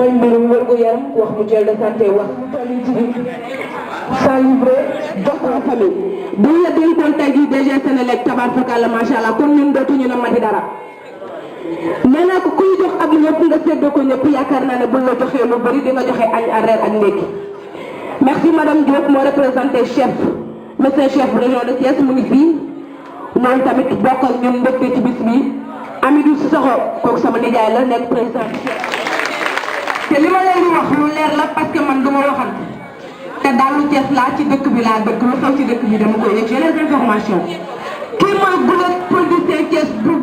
mooy mbirum wérgu yaram wax mutuelle de santé wax sans livrer jox ko famille bu ñu la dénkoon tey jii DG Senelec tabaarkalla macha allah kon ñun dootuñu la mati dara nee naa ko kuy jox ak ñëpp nga séddoo ko ñëpp yaakaar naa ne bu la joxee lu bëri di nga joxe añ ak reer ak ndékki merci madame Diop moo représenté chef médecin chef région de Thiès mu ngi fii moom tamit bokk ak ñun mbégte ci bis bi Amidou Sissoko kooku sama nijaay la nekk président te li ma leen di wax lu leer la parce que man duma waxal te dalu Thiès laa ci dëkk bi laa dëkk lu xew ci dëkk bi dama koy yëg j'ai les informations kii mooy gulet politicien Thiès bu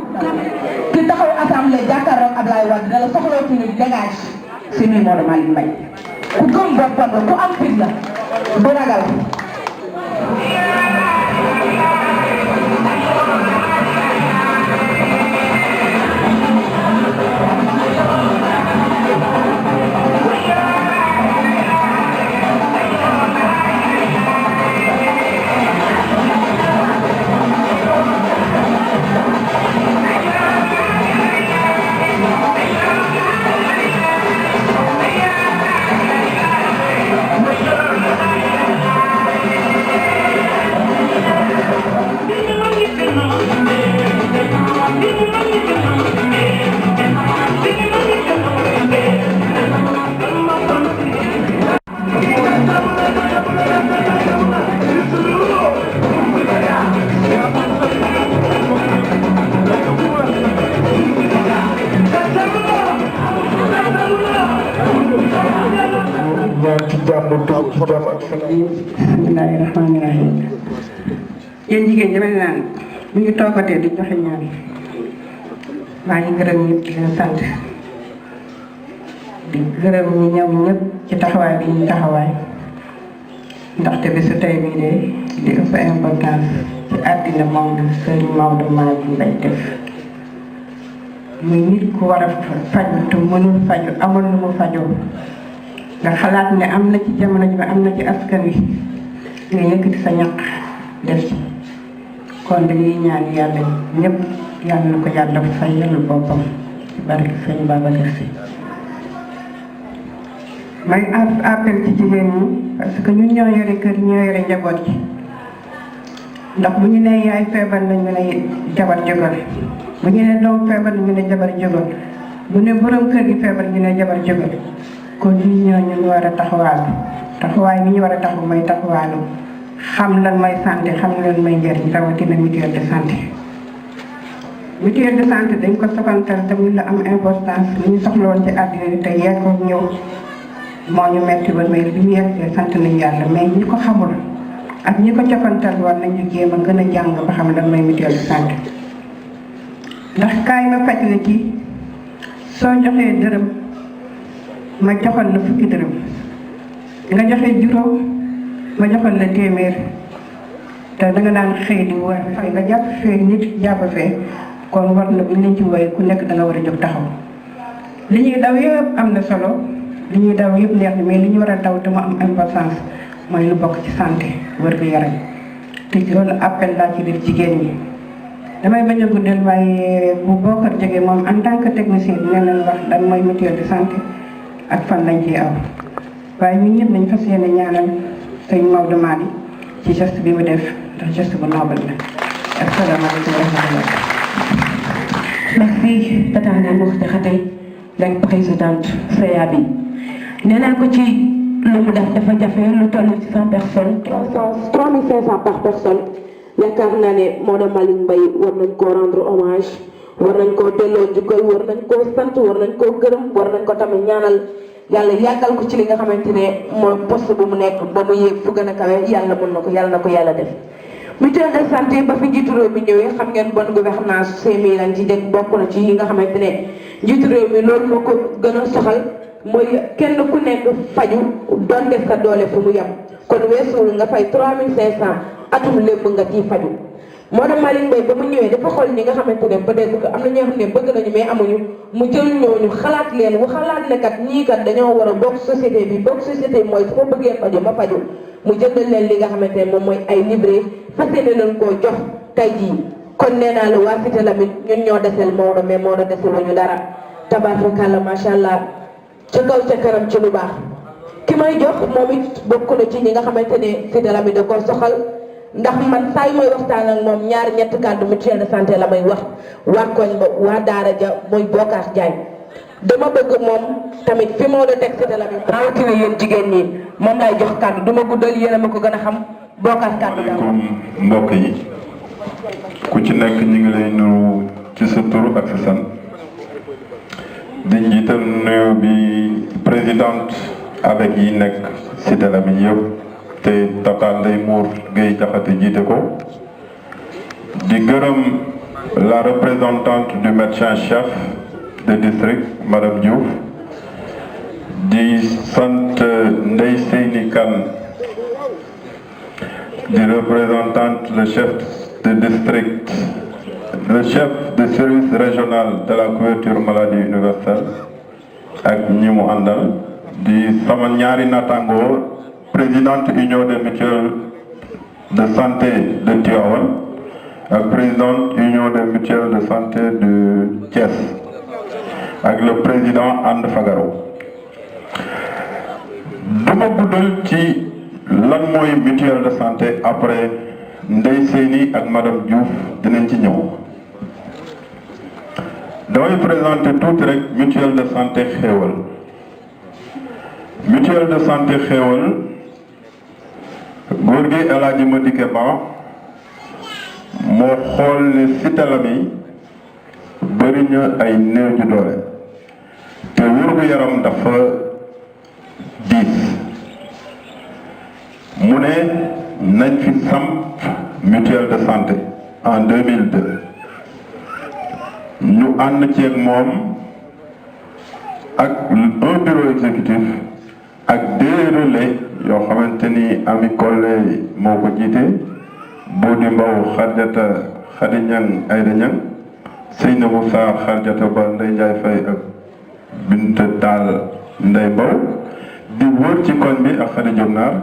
ki taxaw assemblée jàkkaarloog Ablaye Wade dala soxloo fi ñu dégage si muy Maodo Malick Mbaye ku gëm boppam la ku am fit la du ragal bismillahirrahmanirrahim yéen jigéen ñi mel naan ñu ngi toogatee di joxe ñaan maa ngi gërëm ñëpp di leen sant di gërëm ñi ñëw ñëpp ci taxawaay bi ñu taxawaay ndaxte bisu tey bii de di ëpp importance ci àddina Maodo Serigne Maodo Malick Mbaye def muy nit ku war a faju te mënul faju amul lu mu fajoo nga xalaat ne am na ci jamono ji am na ci askan wi nga yëkkati sa ñaq def ci kon dañuy ñaan yàlla ñëpp yàlla na ko yàlla fayal boppam ci barke sëñ Babacar Sy may appel ci jigéen ñi parce que ñun ñoo yore kër ñoo yore njaboot gi ndax bu ñu nee yaay feebar na ñu ne jabar jógal bu ñu nee doom feebar na ñu ne jabar jógal bu ne borom kër gi feebar ñu ne jabar jógal kon ñun ñoo war a taxawaay bi ñu war a taxaw may taxawaalu xam lan may santé xam lan may njëriñ rawatina mutuelle de santé. mutuelle de santé dañ ko soxantal tamit la am importance li ñu soxla woon ci àddina bi te yegg ko ñëw moo ñu metti ba mais bi ñu yeggee sant nañu yàlla mais ñi ko xamul ak ñi ko cofantal war nañu jéem a gën a jàng ba xam lan may mutuelle de santé ndax kaay ma faj la ci soo joxee dërëm. ma joxal la fukki dërëm nga joxe juróom ma joxal la téeméer te danga daan xëy di war fay nga jàpp fee nit jàpp fee kon war na bu ñu ci woy ku nekk danga war a jóg taxaw li ñuy daw yëpp am na solo li ñuy daw yëpp neex na mais li ñu war a daw te mu am importance mooy lu bokk ci santé wér-gu-yaram te loolu appel laa ci biir jigéen ñi damay bañ a guddal waaye bu bokkar jógee moom en tant que technicien dina leen wax lan mooy mutuelle de santé ak fan lañ ciy aw waaye ñun ñëpp nañ fas yéene ñaanal sëñ Maodo Malick ci geste bi mu def ndax geste bu noble la asalaamaaleykum wa rahmatulah. merci Tata Ndeye Mokhtar Khatay nekk présidente CA bi nee naa ko ci lu mu def dafa jafe lu toll ci 100 personnes 3500 par personne yaakaar naa ne Maodo Malick Mbaye war nañ koo rendre hommage war nañ koo delloo njukkal war nañ koo sant war nañ koo gërëm war nañ ko tamit ñaanal yàlla yàggal ko ci li nga xamante ne mooy poste bu mu nekk ba mu yéeg fu gën a kawe yàlla mën na ko yàlla def. mutuelle de santé ba fi njiitu réew mi ñëwee xam ngeen bonne gouvernance CMI lañ ci dégg bokk na ci yi nga xamante ne njiitu réew mi loolu moo ko gën a soxal mooy kenn ku nekk faju doon def sa doole fu mu yem kon weesuwul nga fay 3500 atum lépp nga ciy faju Maodo Malick Mbaye ba mu ñëwee dafa xool ñi nga xamante ne peut-être que am na ñoo xam ne bëgg nañu mais amuñu mu jël ñooñu xalaat leen wu xalaat ne kat ñii kat dañoo war a bokk société bi bokk société bi mooy su ma bëggee faju ma faju mu jëndal leen li nga xamante ne moom mooy ay livré fas yéene leen koo jox tey jii kon nee naa la waa Cité Lamy ñun ñoo desel Maodo mais Maodo desel wuñu dara tabaarkalla macha allah ci kaw ca kanam ci lu baax ki may jox moom it bokk na ci ñi nga xamante ne Sidi Lamine da koo soxal ndax man saa yu may waxtaan ak moom ñaar ñetti kàddu mutuelle de santé la may wax waa koñ ba waa daara ja mooy Bokar Diagne dama bëgg moom tamit fi moo la teg Sidi Lamine rawatina yéen jigéen ñi moom lay jox kàddu du ma guddal yéen a ma ko gën a xam Bokar kàddu daal. asalaamaaleykum mbokk yi ku ci nekk ñu ngi lay nuyu ci sa tur ak sa sant di jiital nuyu bi présidente avec yi nekk Sidi Lamine yëpp te Tata Ndeye Mour Gueye Diakhaté jiite ko di gërëm la représentante du médecin chef de district madame Diouf di sant Ndeye Seyni Kane di représentante le chef de district le chef de service régional de la couverture maladie universelle ak ñi mu àndal di sama ñaari natango présidente union des mutuelles de santé de Tivaouane ak présidente union des mutuelles de santé de Thiès ak le président And Fagaro duma guddal ci lan mooy mutuelle de santé après Ndeye Seyni ak madame Diouf dinañ ci ñëw damay présenter tuuti rek mutuelle de santé xéewal mutuelle de santé xéewal góor gi El Hadji Madické Ba moo xool ne Sidi Lamine bëri na ay néew ju doole te wér-gu-yaram dafa diis mu ne nañ fi samp mutuelle de santé en 2002 ñu ànd ceeg moom ak un bureau exécutif ak des relais yoo xamante ni Ami Collé moo ko jiite Bodi Mbow Xarjata Xadi Ñang Ayda Ñang Seynabou Sarr Xarjata Ba Ndey Njaay Fay ak Binta Taal Ndey Mbow di wër ci koñ bi ak Xadi Jóob Naar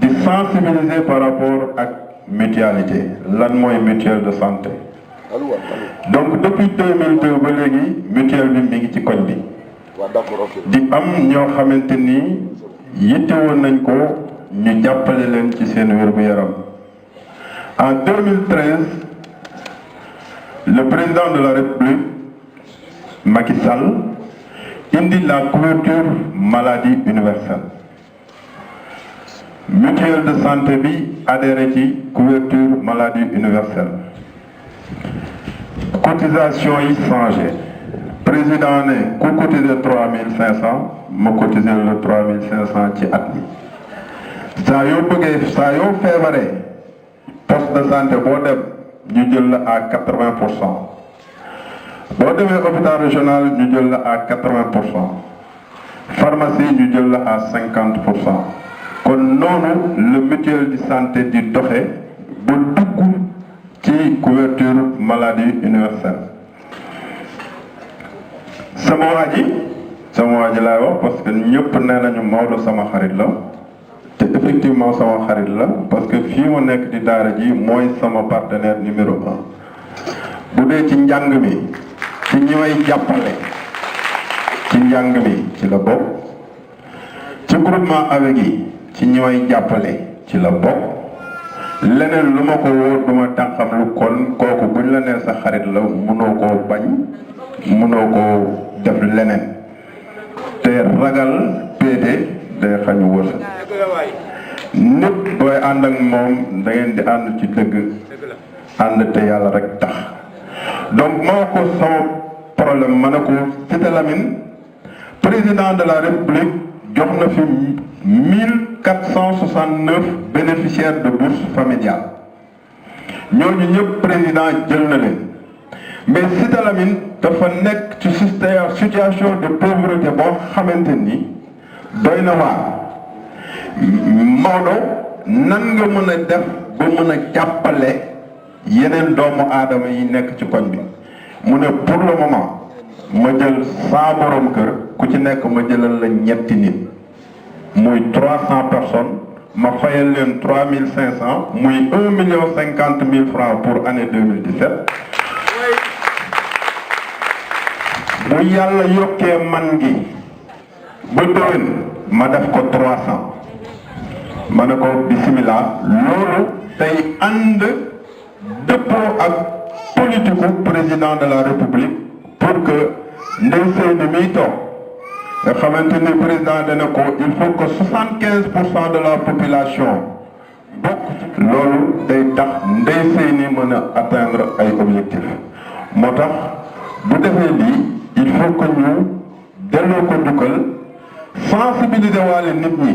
di sensibiliser par rapport ak mutualité lan mooy mutuelle de santé donc depuis 2002 ba léegi mutuelle bi mi ngi ci koñ bi di am ñoo xamante ni yitte woon nañ ko ñu jàppale leen ci seen wér-gu-yaram en 2013 le président de la République Macky Sall indi la couverture maladie universelle mutuelle de santé bi adhéré ci couverture maladie universelle cotisation yi changé président ne ku cotiser 3500 ma cotiser le 3500 ci at mi saa yoo bëggee saa yoo feebaree poste de santé boo dem ñu jël la à 80%. boo demee hôpital régional ñu jël la à 80%. pharmacie ñu jël la à 50%. kon noonu le mutuelle de santé di doxe ba dugg ci couverture maladie universelle sama waa ji laay wax parce que ñëpp nee nañu Maodo sama xarit la te effectivement sama xarit la parce que fii mu nekk di daara ji mooy sama partenaire numéro 1 bu dee ci njàng mi ci ñi may jàppale ci njàng mi ci la bokk ci groupement avec yi ci ñi may jàppale ci la bokk leneen lu ma ko wóor duma tànqam lu kon kooku buñ la nee sa xarit la mënoo koo bañ mënoo koo def leneen te ragal péete day xañu wërsëg nit booy ànd ak moom da ngeen di ànd ci dëgg ànd te yàlla rek tax donc ma wax ko sama problème ma ne ko Sidi Lamine président de la République jox na fi 1469 bénéficiaires de bourse familiale ñooñu ñëpp président jël na leen mais Sidi Lamine dafa nekk ci situation de pauvreté boo xamante ni doy na waar Maodo nan nga mën a def ba mën a jàppale yeneen doomu aadama yi nekk ci koñ bi mu ne pour le moment ma jël 100 borom kër ku ci nekk ma jëlal la ñetti nit muy 300 personnes ma fayal leen 3500 muy 1,50 000 francs pour année 2017 bu yàlla yokkee man gi ba déwén ma def ko 300 ma ne ko bismillah loolu tey ànd dëppoo ak politique président de la république pour que Ndeye Seyni miy toog nga xamante ni président dana ko il faut que 75% de la population bokk loolu day tax Ndeye Seyni mën a atteindre ay objectifs moo tax bu defee lii il faut que ñu delloo ko njukkal sensibiliser waale nit ñi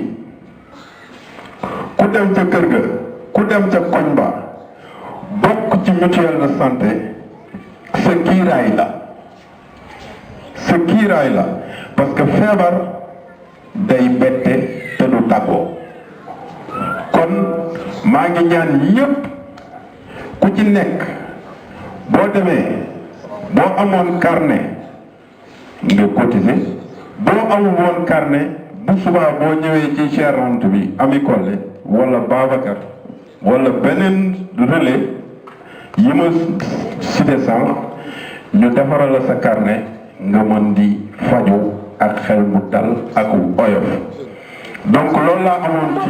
ku dem ca kër ga ku dem ca koñ ba bokk ci mutuelle de santé sa kiiraay la parce que feebar day bette te du tàggoo kon maa ngi ñaan yépp ku ci nekk boo demee boo amoon carnet nga cotiser boo amul woon carnet bu subaa boo ñëwee ci gérante bi Ami Collé wala Babacar wala beneen relais yi ma cité sànq ñu defaral la sa carnet nga mën di faju ak xel mu dal ak oyof donc loolu laa amoon ci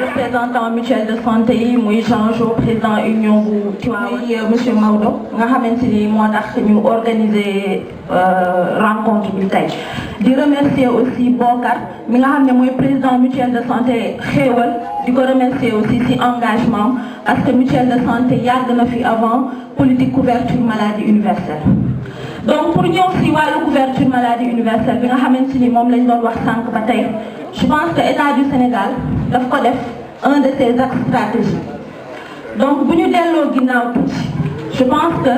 représentant mutuelle de santé yi muy Jean-Jo président union bu Tivaouane monsieur Maodo nga xamante ni moo tax ñu organiser rencontre bi tey di remercier aussi Bokar mi nga xam ne mooy président mutuelle de santé Xéewal di ko remercier aussi ci engagement parce que mutuelle de santé yàgg na fi avant politique couverture maladie universelle. Donc pour ñëw ci wàllu couverture maladie universelle bi nga xamante ni moom lañ doon wax sànq ba tey je pense que état du Sénégal daf ko def un de ses axes stratégiques. Donc bu ñu delloo ginnaaw tuuti je pense que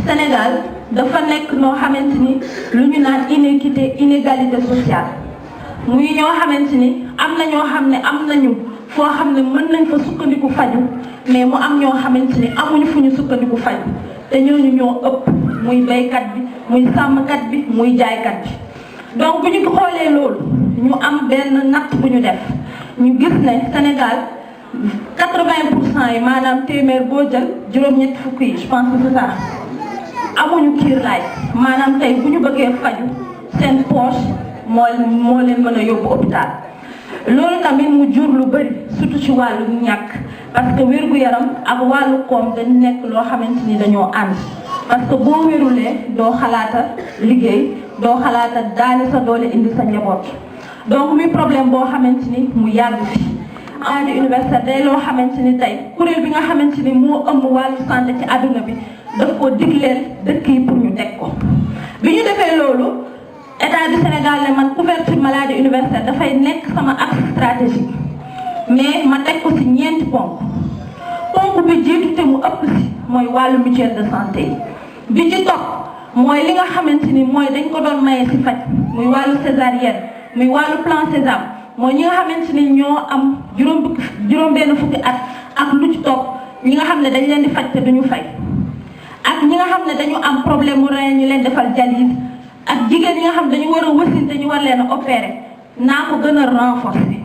Sénégal dafa nekk noo xamante ni lu ñu naan inéquité inégalité sociale muy ñoo xamante ni am na ñoo xam ne am nañu foo xam ne mën nañ fa sukkandiku faju mais mu am ñoo xamante ni amuñu fu ñu sukkandiku faju te ñooñu ñoo ëpp muy baykat bi muy sàmmkat bi muy jaaykat bi. donc bu ñu xoolee loolu ñu am benn natt bu ñu def ñu gis ne Sénégal 80% yi maanaam téeméer boo jël juróom-ñetti fukk yi je pense que c'est ça amuñu kiirlaay maanaam tey bu ñu bëggee faju seen poche moo leen mën a yóbbu hôpital. loolu tamit mu jur lu bëri surtout ci wàllu ñàkk parce que wér-gu-yaram ak wàllu koom dañ nekk loo xamante ni dañoo ànd parce que boo wérulee doo xalaata liggéey doo xalaata daane sa doole indi sa njaboot. donc muy problème boo xamante ni mu yàgg fi maladie universelle day loo xamante ni tey kuréel bi nga xamante ni moo ëmb wàllu santé ci àdduna bi daf ko digleel dëkk yi pour ñu teg ko. bi ñu defee loolu état du Sénégal ne man couverture maladie universelle dafay nekk sama axe stratégique mais ma teg ko ci ñeenti ponk bi jiitu te mu ëpp ci mooy wàllu mutuelle de santé yi bi ci topp mooy li nga xamante ni mooy dañ ko doon maye ci faj muy wàllu césarienne muy wàllu plan Sésame mooy ñi nga xamante ni ñoo am juróom benn fukki at ak lu ci topp ñi nga xam ne dañ leen di faj te duñu fay ak ñi nga xam ne dañu am problème mu rein ñu leen defal dialyse ak jigéen ñi nga xam dañu war a wasin te ñu war leen a opérer naa ko gën a renforcer.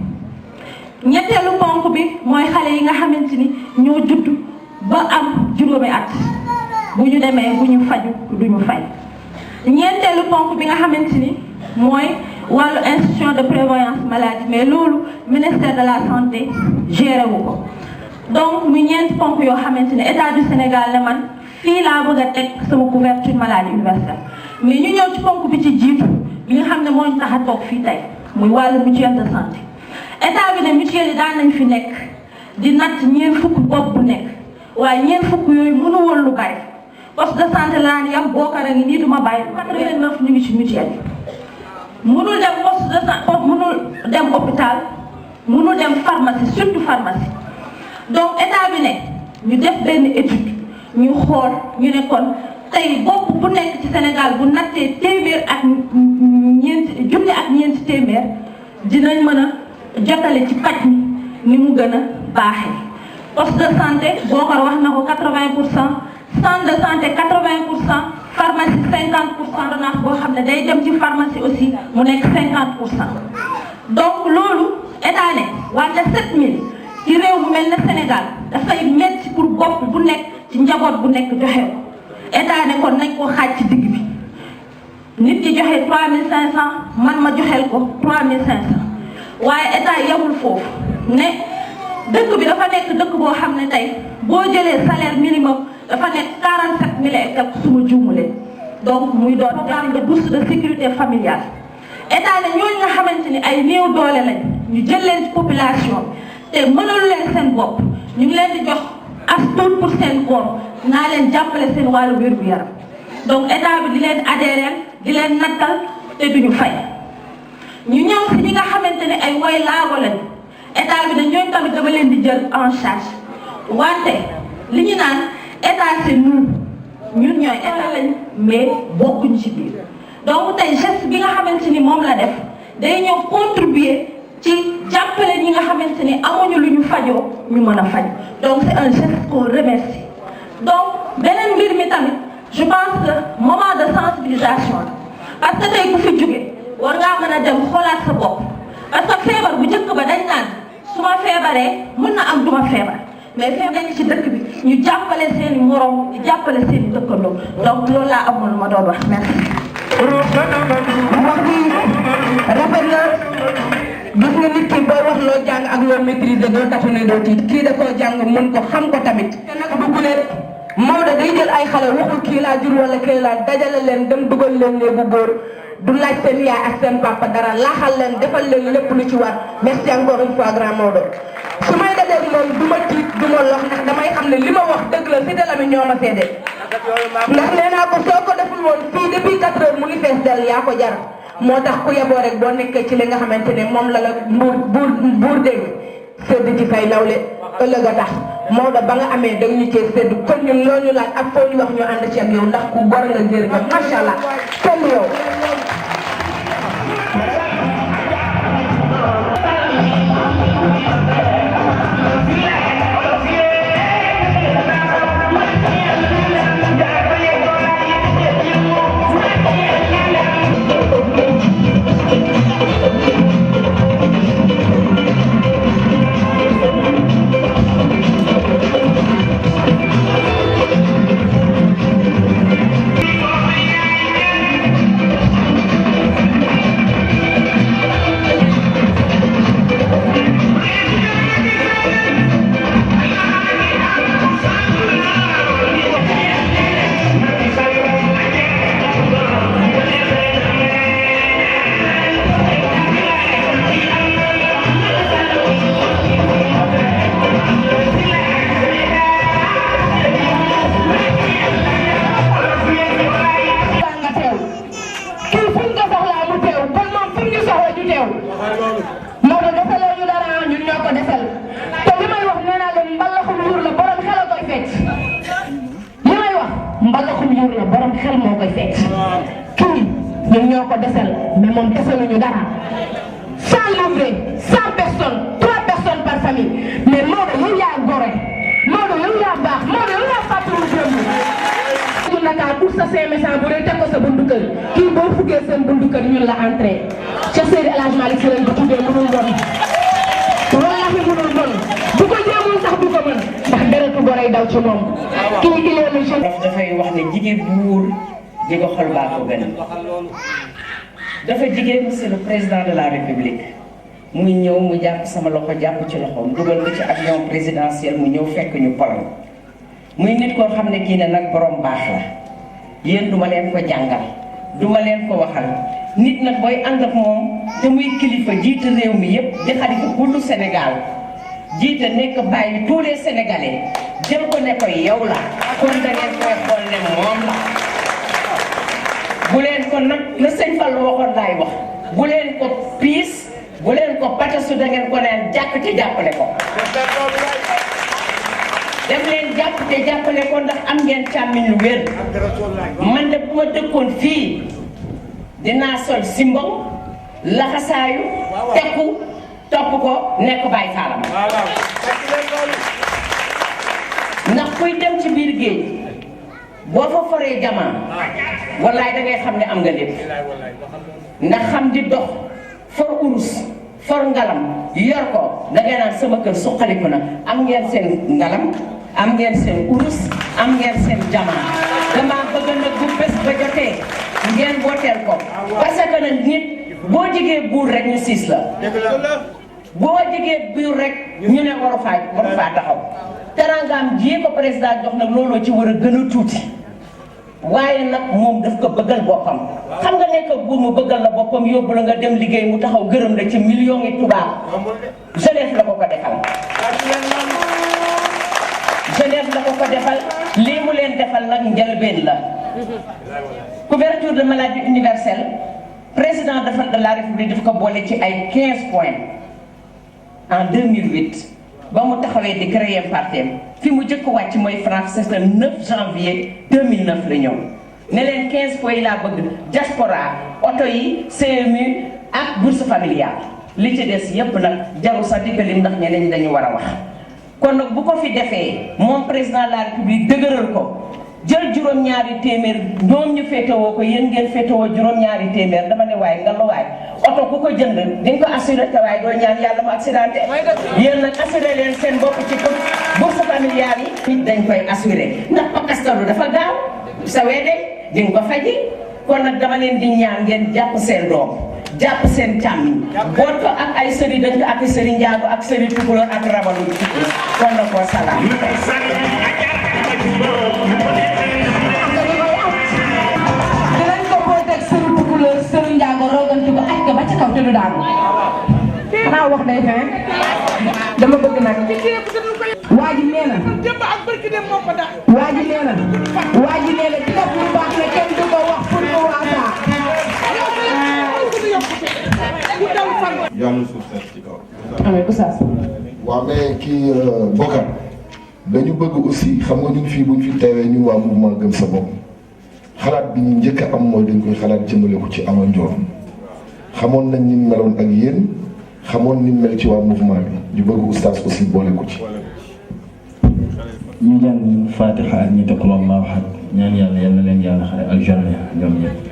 ñetteelu ponk bi mooy xale yi nga xamante ni ñoo judd ba am juróomi at bu ñu demee bu ñu faju duñu fay. ñeenteelu ponk bi nga xamante ni mooy wàllu institution de prévoyance maladie mais loolu ministère de la santé géré wu ko donc muy ñeenti ponk yoo xamante ni état du Sénégal ne man fii laa bëgg a teg sama couverture maladie universelle. mais ñu ñëw ci ponk bi ci jiitu bi nga xam ne moo ñu tax a toog fii tey muy wàllu mutuelle de santé. état bi ne mutuelle yi daan nañ fi nekk di natt ñeent fukk bopp bu nekk waaye ñeent fukk yooyu mënu woon lu bari poste de santé laa ni yam bookar a ngi nii duma bàyyi 89 ñu ngi ci mutuelle yi mënul dem poste de santé mënul dem hôpital mënul dem pharmacie surtout pharmacie. donc état bi ne ñu def benn étude ñu xool ñu ne kon tey bopp bu nekk ci Sénégal bu nattee téeméer ak junni ak ñeenti téeméer dinañ mën a jotale ci paj mi ni mu gën a baaxee. poste de santé boo ko wax na ko 80%, centre de santé 80%, pharmacie 50%, ordonnance boo xam ne day dem ci pharmacie aussi mu nekk 50%. donc loolu état ne wante 7000 ci réew bu mel ne Sénégal dafay metti pour bopp bu nekk ci njaboot bu nekk joxe ko état ne kon nañ koo xaaj ci digg bi nit ki joxe 3500 man ma joxeel ko 3500. waaye état yemul foofu ne dëkk bi dafa nekk dëkk boo xam ne tey boo jëlee salaire minimum dafa nekk 47 000 et quelque suma juumulee donc muy doon programme de bourse de sécurité familiale. état ne ñooñu nga xamante ni ay néew doole lañ ñu jël leen ci population te mënalu leen seen bopp ñu ngi leen di jox as tuut pour seen koom naa leen jàppale seen wàllu wér-gu-yaram donc état bi di leen adhéré di leen nattal te duñu fay. ñu ñëw si ñi nga xamante ne ay woy laago lañ état bi dañ ñooy tamit dama leen di jël en charge wante li ñu naan état c'est nous ñun ñooy état lañ mais bokkuñ ci biir. donc tey geste bi nga xamante ni moom la def day ñëw contribuer ci jàppale ñi nga xamante ni amuñu lu ñu fajoo ñu mën a faj donc c'est un geste qu'on remercie. donc beneen mbir mi tamit je pense que moment de sensibilisation parce que tey ku fi jóge war ngaa mën a dem xoolaat sa bopp parce que feebar bu njëkk ba dañ naan su ma feebaree mën na am du ma feebar mais feebar ci dëkk bi ñu jàppale seen i morom di jàppale seen i dëkkandoo donc loolu laa amoon ma doon wax merci. wax bi rafet na gis nga nit ki booy wax loo jàng ak loo maîtriser doo tatu ne doo tiit kii da koo jàng mën ko xam ko tamit. te nag dugg leen Maodo day jël ay xale waxul kii laa jur wala kii laa dajale leen dem dugal leen néegu góor. du laaj seen yaay ak seen papa dara laaxal leen defal leen lépp lu ci war merci encore une fois grand Maodo su may dajeeg moom du ma tiit du ma lox ndax damay xam ne li ma wax dëgg la si dalami ñoo ma seede ndax nee naa ko soo ko deful woon fii depuis 4 heures mu ngi fees del yaa ko jar moo tax ku yeboo rek boo nekkee ci li nga xamante ne moom la la buur dégg sedd ci say nawle ëllëg a tax Maodo ba nga amee dag ñu cee sedd kon ñun loo ñu laaj ak foo ñu wax ñu ànd ci ak yow ndax ku gor nga jërëjëf macha allah kenn yow. Maodo desaloo ñu dara ñun ñoo ko desal te li may wax nee naa leen mbalaxum yuur la borom xel a koy fecc li may wax mbalaxum yuur la borom xel moo koy fecc kii ñun ñoo ko desal mais moom desaluñu dara 100 livrets 100 personnes 3 personnes par famille mais Maodo yow yaa gore Maodo yow yaa baax Maodo yow yaa fàttali sa 500 bu dee teg ko sa buntu kër kii boo fuggee seen buntu kër ñun la entrée Cheikh Seydi El Hadji Malick Sy lañ ko tuddee mënul bon wallaahi mënul bon bu ko jéemul sax du ko mën ndax deretu gore daw ci moom kii il est le jeune. dafay wax ne jigéen buur di ko xol baa ko gën dafa jigéen monsieur le président de la république muy ñëw mu jàpp sama loxo jàpp ci loxoom dugal ko ci avion présidentiel mu ñëw fekk ñu Pologne muy nit koo xam ne kii ne nag borom baax la yéen duma leen ko jàngal duma leen ko waxal nit nag booy ànd ak moom te muy kilifa jiite réew mi yépp di xalifa kullu Sénégal jiite nekk bàyyi tous les Sénégalais jël ko ne ko yow la kon da ngeen koy xool ne moom la bu leen ko nag la sëñ Fallou waxoon laay wax bu leen ko piis bu leen ko patasu da ngeen ko neen jàpp te jàppale ko dem leen jàpp te jàppale ko ndax am ngeen càmmiñ lu wér man de bu ma dëkkoon fii dinaa sol simbam laxasaayu tekku topp ko nekk bàyyi faalam ndax kuy dem ci biir géej boo fa foree jamaa wallaay da ngay xam ne am nga lépp ndax xam di dox for urus for ngalam yor ko da ngay naan sama kër suqaliku na am ngeen seen ngalam am ngeen seen urus am ngeen seen jamaa dama bëgg nag bu bés ba jotee ngeen booteel ko parce que nag nit boo jigee buur rek ñu siis la boo jigee buur rek ñu ne waru faa taxaw terangaam jii ko président jox nag looloo ci war a gën a tuuti waaye nag moom daf ko bëggal boppam xam nga nekk buur mu bëggal la boppam yóbbu la nga dem liggéey mu taxaw gërëm la ci millions yi tubaab jeunesse la ko defal jeunesse la ko defal lii mu leen defal nag njëlbeen la couverture de maladie universelle président de la république daf ko boole ci ay 15 points en 2008 ba mu taxawee di créer partem fi mu jëkk wàcc mooy France c'est le 9 janvier 2009 la ñëw ne leen 15 points yi laa bëgg diaspora oto yi CMU ak bourse familiale li ci des yépp nag jaru sax di ko lim ndax ñeneen ñi dañu war a wax kon nag bu ko fi defee moom président de la république dëgëral ko jël juróom-ñaari téeméer ñoom ñu féetewoo ko yéen ngeen féetewoo juróom-ñaari téeméer dama ne waaye nga la waay oto ku ko jënd di nga ko assuré te waaye doo ñaan yàlla mu accidenté yéen nag assuré leen seen bopp ci ko bourse familiale yi dañ koy assuré ndax pakastalu dafa gaaw sa weede di nga ko faji kon nag dama leen di ñaan ngeen jàpp seen doom jàpp seen càmmiñ boot ko ak ay sëri dañ ko ak sëri njaago ak sëri tukulóor ak rabalu tukulóor kon nag koo salaam dinañ ko booteeg sëriñ tukulóor sëriñ njaago rooganti ko aj ko ba ca kaw te du daanu xanaa wax day fen dama bëgg nag waa ji nee na waa ji nee na waa ji nee na di def lu baax ne kenn du ko wax pour mu waasaa yàlla suuf seet ci kaw. amee oustaz waaw mais kii Bokar dañu bëgg aussi xam nga ñun fii buñ fi teewee ñun waa mouvement gëm sa bopp xalaat bi ñu njëkk a am mooy dañ koy xalaat jëmale ko ci Ama Ndione xamoon nañ ni mu meloon ak yéen xamoon ni mu mel ci waa mouvement bi ñu bëgg oustaz aussi boole ko ci. ñu jàng Fatiha ak ñi taqul Allahu ahad ñaan yàlla yal na leen yàlla xare aljanna ñoom ñëpp.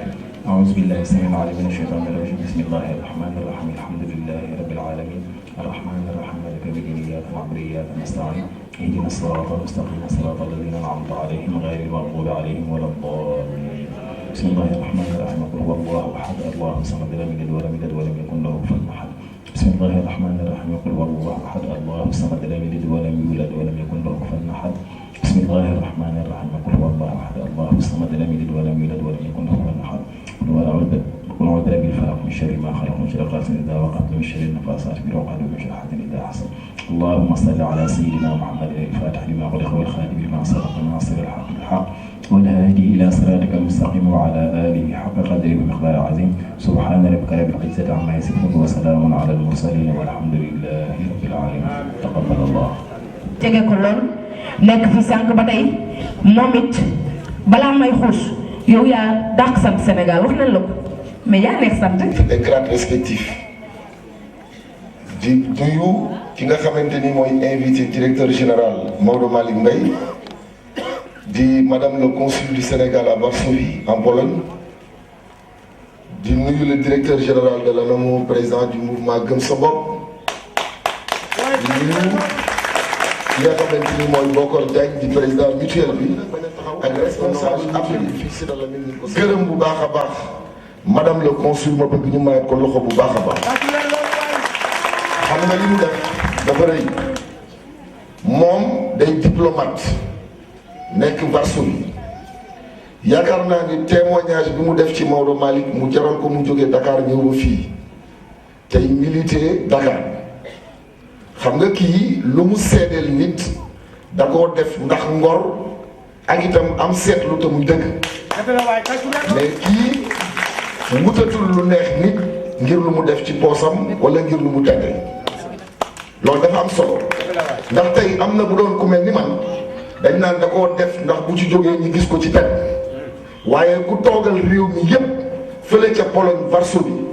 أعوذ بالله السميع العليم من الشيطان الرجيم بسم الله الرحمن الرحيم الحمد لله رب العالمين الرحمن الرحيم مالك يوم الدين إياك نعبد وإياك نستعين اهدنا الصراط المستقيم صراط الذين أنعمت عليهم غير المغضوب عليهم ولا الضالين بسم الله الرحمن الرحيم قل هو الله أحد الله الصمد لم يلد ولم يولد ولم يكن له كفوا أحد بسم الله الرحمن الرحيم قل هو الله أحد الله الصمد لم يلد ولم يولد ولم يكن له كفوا أحد بسم الله الرحمن الرحيم قل هو الله أحد الله الصمد لم يلد ولم يولد ولم يكن له كفوا أحد قل أعوذ برب الفلق من شر ما خلق من شر غاسق إذا وقب من شر النفاثات في العقد ومن شر حاسد إذا حسد اللهم صل على سيدنا محمد الفاتح لما أغلق والخاتم لما سبق الناصر الحق بالحق والهادي إلى صراطك المستقيم وعلى آله حق قدره ومقدار عظيم سبحان ربك رب العزة عما يصفون وسلام على المرسلين والحمد لله رب العالمين تقبل الله. tege ko lool nekk fi sànq ba tey moom it balaa may xuus yow yaa dàq sant Sénégal wax nañ la ko mais yaa nekk sant. les grades respectifs di nuyu ki nga xamante ni mooy invité directeur général Maodo Malick Mbaye di madame le consul du Sénégal à Varsovie en Pologne di nuyu le directeur général de l'ANAMO président du mouvement Gëm Sa Bopp di nuyu ki nga xamante ni mooy Bokor Diagne di président mutuel bi ak responsable appli fii si la mi ngi ko gërëm bu baax a baax madame le consul ma bëgg ñu mayat ko loxo bu baax a baax xam nga li mu def dafa rëy moom day diplomate nekk Varsovie yaakaar naa ni témoignage bi mu def ci Maodo Malick mu jaral ko mu jógee Dakar ñëw ba fii tey milité Dakar xam nga kii lu mu seedeel nit da koo def ndax ngor ak itam am seetlu te mu dëgg mais kii wutatul lu neex nit ngir lu mu def ci poosam wala ngir lu mu tedde loolu dafa am solo ndax tey am na bu doon ku mel ni man dañ naan da koo def ndax bu ci jógee ñu gis ko ci teg waaye ku toogal réew mi yépp fële ca Pologne Varsovie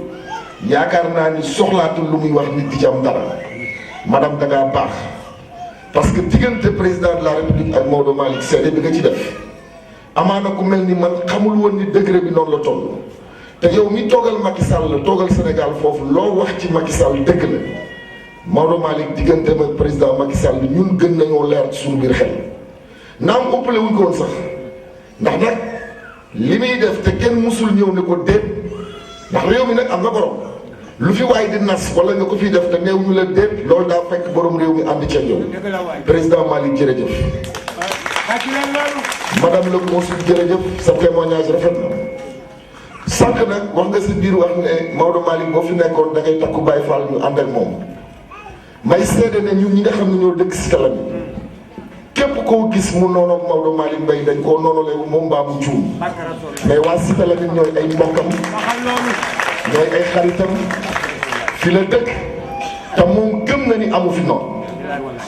yaakaar naa ni soxlaatul lu muy wax nit di ci am dara madame da ngaa baax parce que diggante président de la république ak Maodo Malick seede bi nga ci def amaana ku mel ni man xamul woon ni degré bi noonu la toll te yow mi toogal Macky Sall la toogal Sénégal foofu loo wax ci Macky Sall dëgg la Maodo Malick digganteem ak président Macky Sall ñun gën nañoo leer ci suñu biir xel naam ëppale wuñ ko woon sax ndax nag li muy def te kenn musul ñëw ne ko déet ndax réew mi nag am na borom lu fi waay di nas wala nga ko fiy def te néew ñu la déet loolu daa fekk borom réew mi ànd ca yow président Malick jërëjëf madame le consul jërëjëf sa témoignage rafet na sànq nag wax nga sa biir wax ne Maodo Malick boo fi nekkoon da ngay takku Baye Fall ñu ànd ak moom may seede ne ñun ñi nga xam ne ñoo dëkk si talam yi képp koo gis mu noonoog Maodo Malick Mbaye dañ koo noonolewu moom mbaa mu juum mais waa si talam yi ñooy ay mbokkam ñooy ay xaritam fi la dëkk te moom gëm na ni amu fi noonu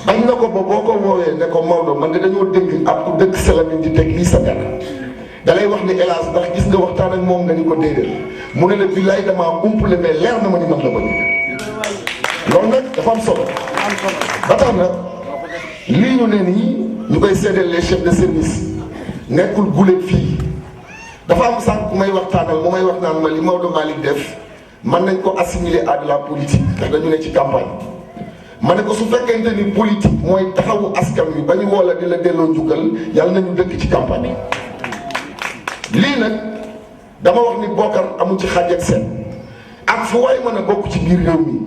bañ na ko ba boo ko woowee ne ko Maodo man de dañoo dégg ab ku dëkk Salamine di teg lii sa der da lay wax ni hélas ndax gis nga waxtaan ak moom nga ni ko déedéet mu ne la billaay damaa umpule mais leer na ma ni man la bëgg loolu nag dafa am solo ba tax na lii ñu ne nii ñu koy seedeel les chefs de service nekkul guléet fii dafa am sànq may waxtaanal mu may wax naan ma li Maodo Malick def mën nañ ko assimiler à de la politique ndax dañu ne ci campagne ma ne ko su fekkente ni politique mooy taxawu askan wi ba ñu woo la di la delloo njukkal yàlla nañu dëkk ci campagne lii nag dama wax ni Bokar amu ci xàjj ak seen ak fu waay mën a bokk ci biir réew mi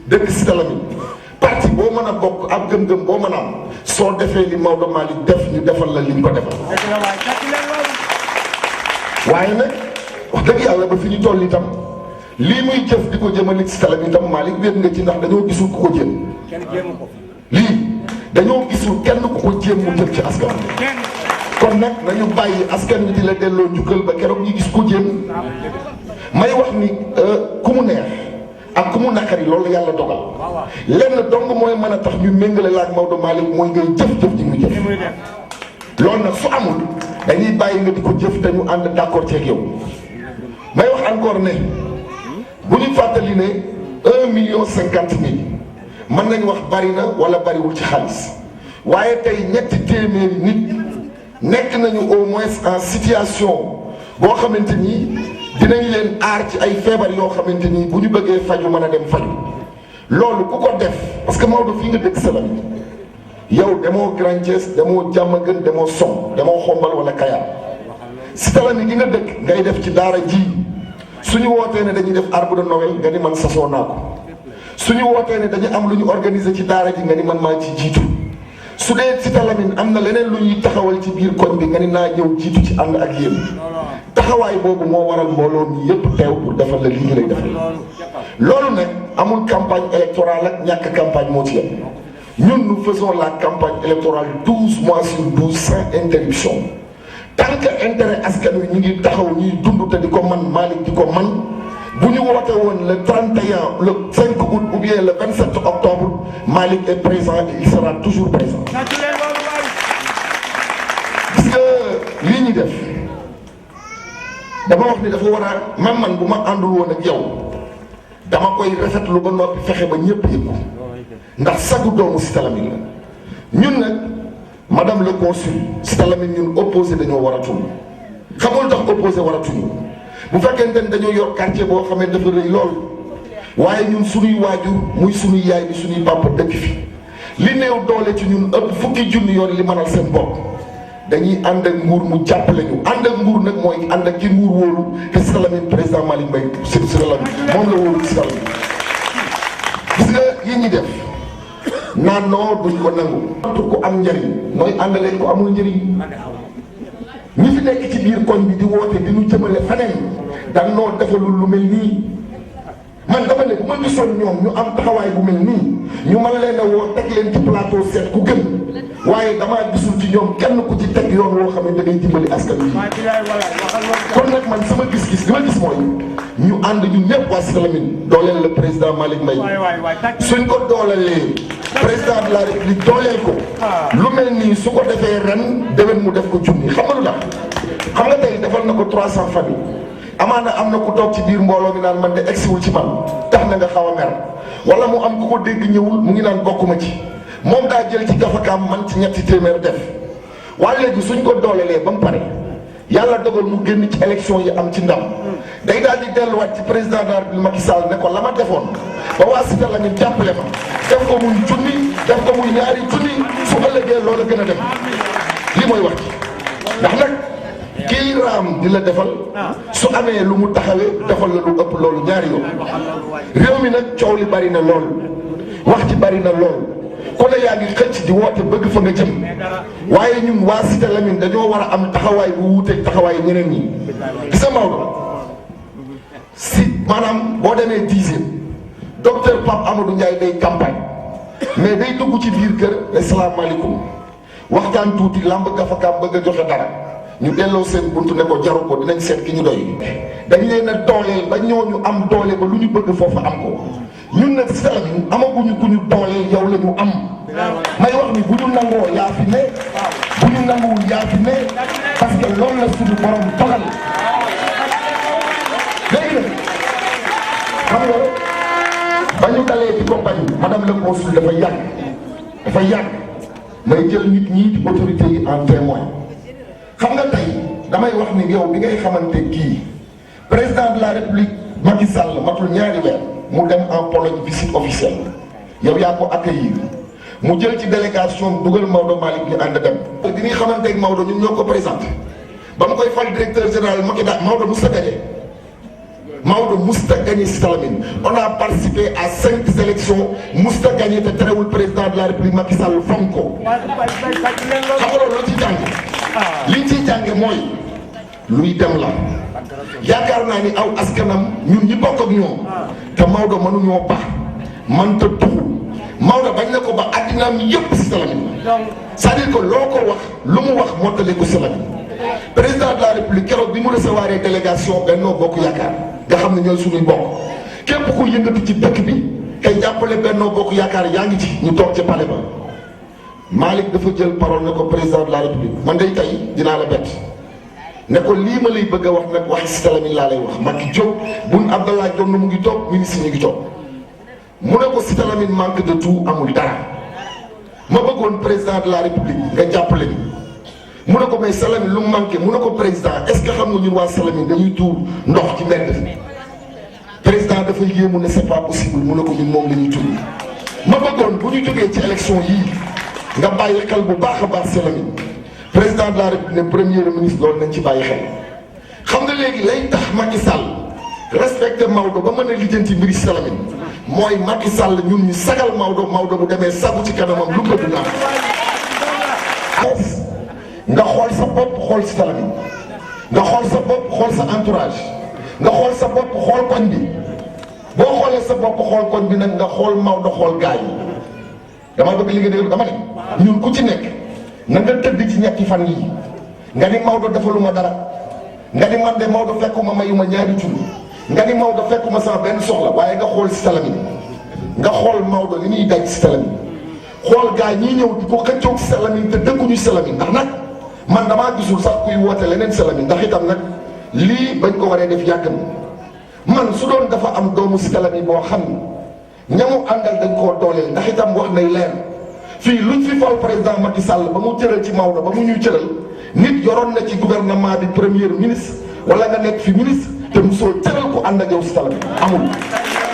dëkk si Talamine parti boo mën a bokk ab gëm-gëm boo mën a am soo defee li Maodo Malick def ñu defal la li ñu ko defal waaye nag wax dëgg yàlla ba fi ñu toll itam lii muy jëf di ko jëmale si Talamine itam Malick wéet nga ci ndax dañoo gisul ku ko jéem lii dañoo gisul kenn ku ko jéem mu jëm ci askan wi kon nag nañu bàyyi askan wi di la delloo njukkal ba keroog ñu gis ko jéem may wax ni ku mu neex ak ku mu naqari loolu yàlla dogal lenn dong mooy mën a tax ñu méngale la ak Maodo Malick mooy ngay jëf-jëf ji mu jëf loolu nag su amul dañuy bàyyi nga di ko jëf te ñu ànd d'accord ceeg yow may wax encore ne bu ñu fàttali ne 1,50,000 mën nañu wax bari na wala bariwul ci xaalis waaye tey ñetti téeméeri nit nekk nañu au moins en situation boo xamante ni dinañ leen aar ci ay feebar yoo xamante ni bu ñu bëggee faju mën a dem faju loolu ku ko def parce que Maodo fii nga dëkk Salamine yow demoo Grand Thiès demoo Diamaguène demoo Som demoo Xombal wala Kayar si Talamine gi nga dëkk ngay def ci daara ji suñu wootee ne dañuy def arbre de Noël nga ni man sasoo naa ko suñu wootee ne dañu am lu ñu organiser ci daara ji nga ni man maa ci jiitu su dee si Talamine am na leneen lu ñuy taxawal ci biir koñ bi nga ni naa ñëw jiitu ci ànd ak yéen taxawaay boobu moo waral mbooloo mi yépp teew pour defal la li ñu lay defal loolu nag amul campagne électorale ak ñàkk campagne moo ci yem ñun nous faisons la campagne électorale 12 mois sur 12 sans interruption tant que intérêt askan wi ñu ngi taxaw ñuy dund te di ko man Malick di ko man bu ñu woote woon le 31 le 5 août ou bien le 27 octobre Malick est présent et il sera toujours présent gis nga lii ñu def dama wax ni dafa war a man bu ma àndul woon ak yow dama koy rafetlu ba noppi fexe ba ñëpp yëg ko ndax sagu doomu si Talamine la ñun nag madame le consul Cité Lamy ñun opposé dañoo waratul xamul tax opposé waratuñu bu fekkente ne dañoo yor quartier boo xam ne dafa rëy lool waaye ñun suñuy waajur muy suñuy yaay bi suñuy papa dëkk fi li néew doole ci ñun ëpp fukki junni yoon li mënal seen bopp dañuy ànd ak nguur mu jàppale ñu ànd ak nguur nag mooy ànd ak ki nguur wóolu te Cité Lamy président Malick Mbaye Cité Lamy moom la wóolu Cité Lamy gis nga yi ñi def naan non duñ ko nangu pour ko am njëriñ nooy àndaleen ko amul njëriñ ñi fi nekk ci biir koñ bi di woote di ñu jëmale feneen daan noo defalul lu mel nii man dama ne bu ma gisoon ñoom ñu am taxawaay bu mel nii ñu mën leen a woo teg leen ci plateau seet ku gën waaye damaa gisul ci ñoom kenn ku ci teg yoon woo xam ne da ngay dimbali askan wi kon nag man sama gis-gis li ma gis mooy ñu ànd ñun ñëpp waa Cité Lamy dooleel le président Malick Mbaye suñ ko doolelee président de la république dooleel ko lu mel nii su ko defee ren déwén mu def ko junni xam nga lu tax xam nga tey defal na ko 300 familles amaana am na ku toog ci biir mbooloo mi naan man de egsiwul ci man tax na nga xaw a mer wala mu am ku ko dégg ñëwul mu ngi naan bokkuma ci moom daa jël ci gafakaam man ci ñetti téeméer def waaye léegi suñ ko doolelee ba mu pare yàlla dogal mu génn ci élection yi am ci ndam day daal di delluwaat ci président de la République Macky Sall ne ko la ma defoon ba waa Cité Lamy jàppale ma def ko muy junni def ko muy ñaari junni su ëllëgee loolu gën a dem li mooy wax ci ndax nag kii raam di la defal su amee lu mu taxawee defal la lu ëpp loolu ñaari yoon réew mi nag coow li bari na lool wax ci bari na lool ku ne yaa ngi xëcc di woote bëgg fa nga jëm waaye ñun waa Cité Lamy dañoo war a am taxawaay bu wuuteeg taxawaay ñeneen ñi gis nga Maodo si maanaam boo demee 10e docteur Pape Amadou Ndiaye day campagne mais day dugg ci biir kër asalaamaaleykum waxtaan tuuti lamb gafakaam bëgg a joxe dara ñu delloo seen buntu ne ko jaru ko dinañ seet ki ñu doy dañ leen a dooleel ba ñooñu am doole ba lu ñu bëgg foofu am ko ñun nag Cité Lamy amaguñu ku ñu dooleel yow la ñu am may wax ni bu ñu nangoo yaa fi ne bu ñu nanguwul yaa fi ne parce que loolu la suñu borom dogal léegi nag xam nga ba ñu dalee ci compagnie madame le consul dafa yàgg may jël nit ñi di autorité yi en témoin xam nga tey damay wax ni yow bi ngay xamante kii président de la république Macky Sall matul ñaari weer mu dem en Pologne visite officielle yow yaa ko accueillir mu jël ci délégation dugal Maodo Malick ñu ànd dem. bi ñuy xamante ak Maodo ñun ñoo ko présenté ba mu koy fal directeur général Macky daal Maodo musta gagné Cité Lamy on a participé à 5 élections musta gagné te terewul président de la république Macky Sall fam ko xam nga loolu ci jàng liñ ciy jànge mooy luy dem la yaakaar naa ni aw askanam ñun ñi bokk ak ñoom te Maodo mënuñoo baax man ta tuxu Maodo bañ na ko ba addinaam yëpp Cité Lamy c'est-à-dire que loo ko wax lu mu wax mottali ko Cité Lamy président de la république keroog bi mu recevoir délégation Benno Bokk Yaakaar nga xam ne ñooy suñuy bokk képp ku yëngatu ci dëkk bi kay jàppale Benno Bokk Yaakaar yaa ngi ci ñu toog ci palais ba Malick dafa jël parole ne ko président de la république man day tey dinaa la bett ne ko lii ma lay bëgg a wax nag waxi Cité Lamy laa lay wax Macky Diop Boun Abdallah Dionne mu ngi toog ministre ñu ngi toog mu ne ko Cité Lamy manque de tout amul dara ma bëggoon président de la république nga jàppale ñu mu ne ko mais Cité Lamy lu mu manqué mu ne ko président est-ce que xam nga ñun waa Cité Lamy dañuy tuur ndox ci mbedd président dafa yéemu ne c'est pas possible mu ne ko ñun moom la ñuy tuur ma bëggoon bu ñu jógee ci élection yii nga bàyyi xel bu baax a baax Cité Lamy président de la république ne premier ministre loolu nañ ci bàyyi xel xam nga léegi lay tax Macky Sall respecté Maodo ba mën a lijjanti mbiri Cité Lamy mooy Macky Sall ñun ñu sagal Maodo bu demee sagu ci kanamam lu bëgg naa nga xool sa bopp xool Cité Lamy nga xool sa bopp xool sa entourage nga xool sa bopp xool koñ bi boo xoolee sa bopp xool koñ bi nag nga xool Maodo xool gaay yi dama bëgg li nga déglu dama ne ñun ku ci nekk na nga tëdd ci ñetti fan yii nga ni Maodo defaluma dara nga ni man de Maodo fekkuma mayuma ñaari junni nga ni Maodo fekkuma sama benn soxla waaye nga xool Cité Lamy nga xool Maodo li ñuy daj Cité Lamy xool gaay ñii ñëw di ko xëccoog Cité Lamy te dëkkuñu Cité Lamy ndax nag man damaa gisul sax kuy woote leneen Cité Lamy ndax itam nag lii bañ ko waree def yàgg na man su doon dafa am doomu Cité Lamy boo xam ne ñamu àndal dañ koo dooleel ndax itam wax nay leer fii luñ fi fal président Macky Sall ba mu cëral ci Maodo ba mu ñuy cëral nit yoroon na ci gouvernement bi premier ministre wala nga nekk fi ministre te mosoo cëral ko ànd ak yow si tala bi amul.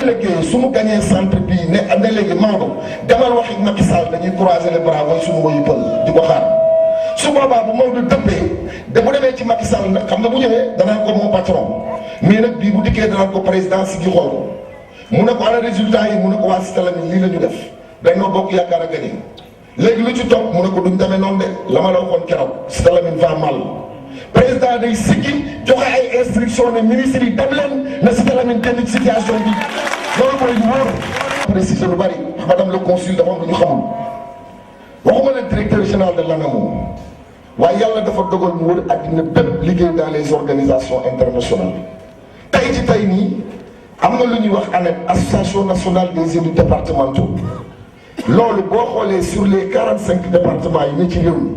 léegi su mu gañee centre bii ne léegi Maodo demal waxi Macky Sall dañuy croiser les bras mooy suñu woyu pël di ko xaar su boobaa bu Maodo dëppee de bu demee ci Macky Sall nag xam nga bu ñëwee danaa ko mon patron mais nag bii bu dikkee danaa ko président si gi xool ko mu ne ko ana résultat yi mu ne ko waa Cité Lamy lii la ñu def dañoo bokk yaakaar a gagné léegi lu ci topp mu ne ko duñ demee noonu de la ma la waxoon keroog Cité Lamy va mal président day siggi joxe ay instruction ne ministre yi dem leen na Cité Lamy génn ci situation bi loolu mooy lu wóor préciser lu bari madame le consul dafa am lu ñu xamul waxuma leen directeur général de l'ANAMO waaye yàlla dafa dogal mu wër àddina bépp liggéey dans les organisations internationales tey ci tey nii am na lu ñuy wax ANED association nationale des élus départementaux loolu boo xoolee sur les 45 départements yi ne ci réew mi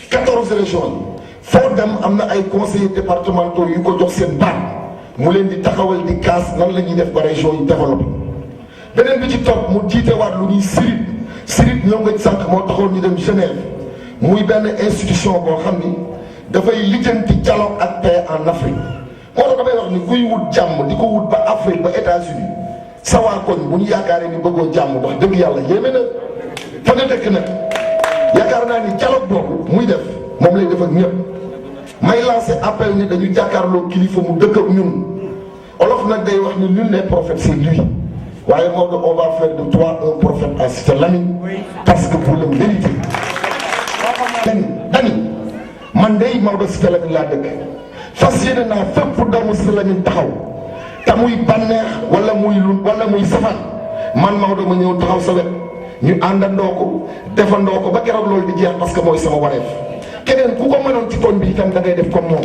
14 régions yi foo dem am na ay conseillers départementaux yu ko jox seen baat mu leen di taxawal di kaas nan la ñuy def ba région yi développé beneen bi ci topp mu jiitewaat lu ñuy SIRIT ñoo nga sànq moo taxoon ñu dem Genève muy benn institution boo xam ni dafay lijjanti dialogue ak paix en Afrique moo tax damay wax ni kuy wut jàmm di ko wut ba Afrique ba États-Unis sa waa koñ bu ñu yaakaaree ni bëggoo jàmm wax dëgg yàlla yéeme na fa nga dëkk nag yaakaar naa ni dialogue boobu muy def moom lay def ak ñëpp may lancer appel ni dañu jàkkaarloo kilifa mu dëkk ak ñun olof nag day wax ni nul n'est prophète c'est lui waaye Maodo on va faire de toi un prophète à Cité Lamy parce que pour la vérité dani man day Maodo Cité Lamy laa dëkk fas yéene naa fépp fu doomu Cité Lamy taxaw te muy bànneex wala muy safaan man Maodo ma ñëw taxaw sa wet ñu àndandoo ko defandoo ko ba keroog loolu di jeex parce que mooy sama wareef keneen ku ko mënoon ci koñ bi itam da ngay def comme moom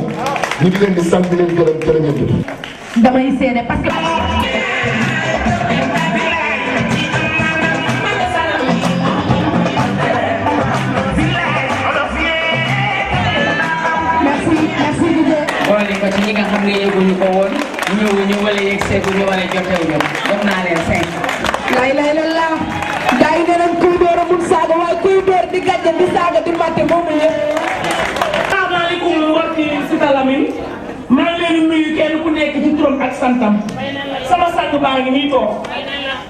ñu ngi leen di sant di leen gërëm jërëjëf. damay seede parce que. boole ko ci ñi nga xam ne yëguñu ko woon ñëwuñu wala yegg seeguñu wala jotewuñu jox naa leen 5. lay la la gars yi nee nañ kuy door a mun saaga waaye kuy door di gàjje di saaga di màtte moomu yëpp. asalaamaaleykum war ci Cité Lamy maa ngi leen di nuyu kenn ku nekk ci turam ak santam sama sang baa ngi nii toog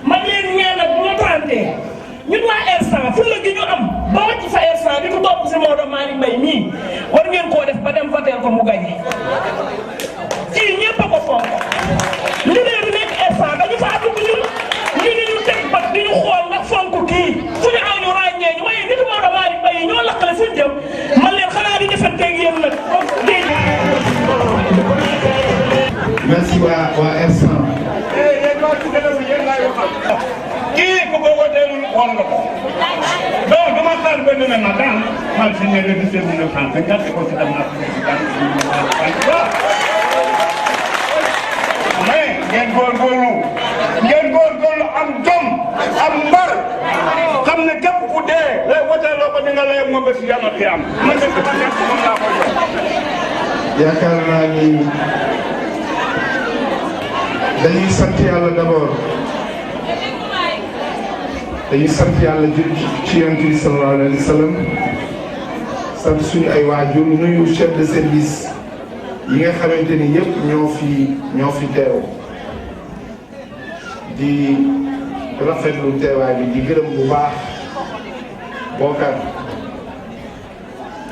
ma leen ñaanal bu ma tàntee ñun waa R100 fulla gi ñu am ba wàcc fa R100 di ko topp si Maodo Malick Mbaye mii war ngeen koo def ba dem voter ko mu gañe kii ñëpp a ko fonk li leen di nekk R100 dañu faa dugg ñun ñu ni ñu teg bat di ñu xool nga fonk kii fu ñu aw ñu ràññee ñu waaye nit Maodo Malick Mbaye ñoo lakkale fuñ jëm man leen xanaa di defanteeg yéen nag merci waa R100 kii ku ko woteelul xool nga ko donc dama xaar benn ne ma daan mal signé le 17 1950 ko si dem na mais ngeen góorgóorlu am jom am mbar xam ne képp ku dee lay woteeloo ko di nga lay moom ba si yàlla fi am man de sama nekk moom laa ko jox yaakaar naa ni dañuy sant yàlla d'abord dañuy sant yàlla ci yonent bi sallallahu alayhi wa sallam sant suñu ay waajur nuyu chef de service yi nga xamante ni yëpp ñoo fi teew di rafetlu teewaay bi di gërëm bu baax Bokar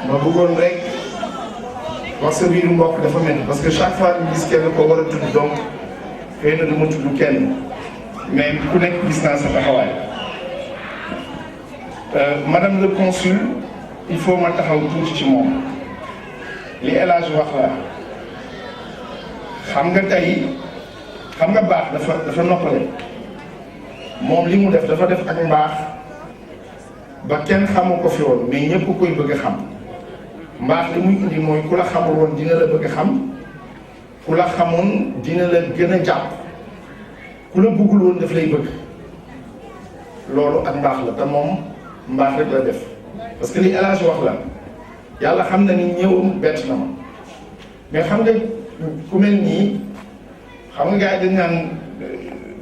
ma bëggoon rek wax sa biir mbokk dafa mel parce que chaque fois ñu gis kenn ko war a tudd donc xëy na du ma tudd kenn mais ku nekk gis naa sa taxawaay madame le consul il faut ma taxaw tuuti ci moom li El Hadj wax la xam nga tey xam nga baax dafa noppale moom li mu def dafa def ak mbaax ba kenn xamu ko fi woon mais ñëpp koy bëgg a xam mbaax li muy indi mooy ku la xamul woon dina la bëgg a xam ku la xamoon dina la gën a jàpp ku la bëggul woon daf lay bëgg loolu ak mbaax la te moom mbaax rek la def parce que li El Hadj wax la yàlla xam na ni ñëwam bett na ma mais xam nga ku mel nii xam nga gars yi dañ naan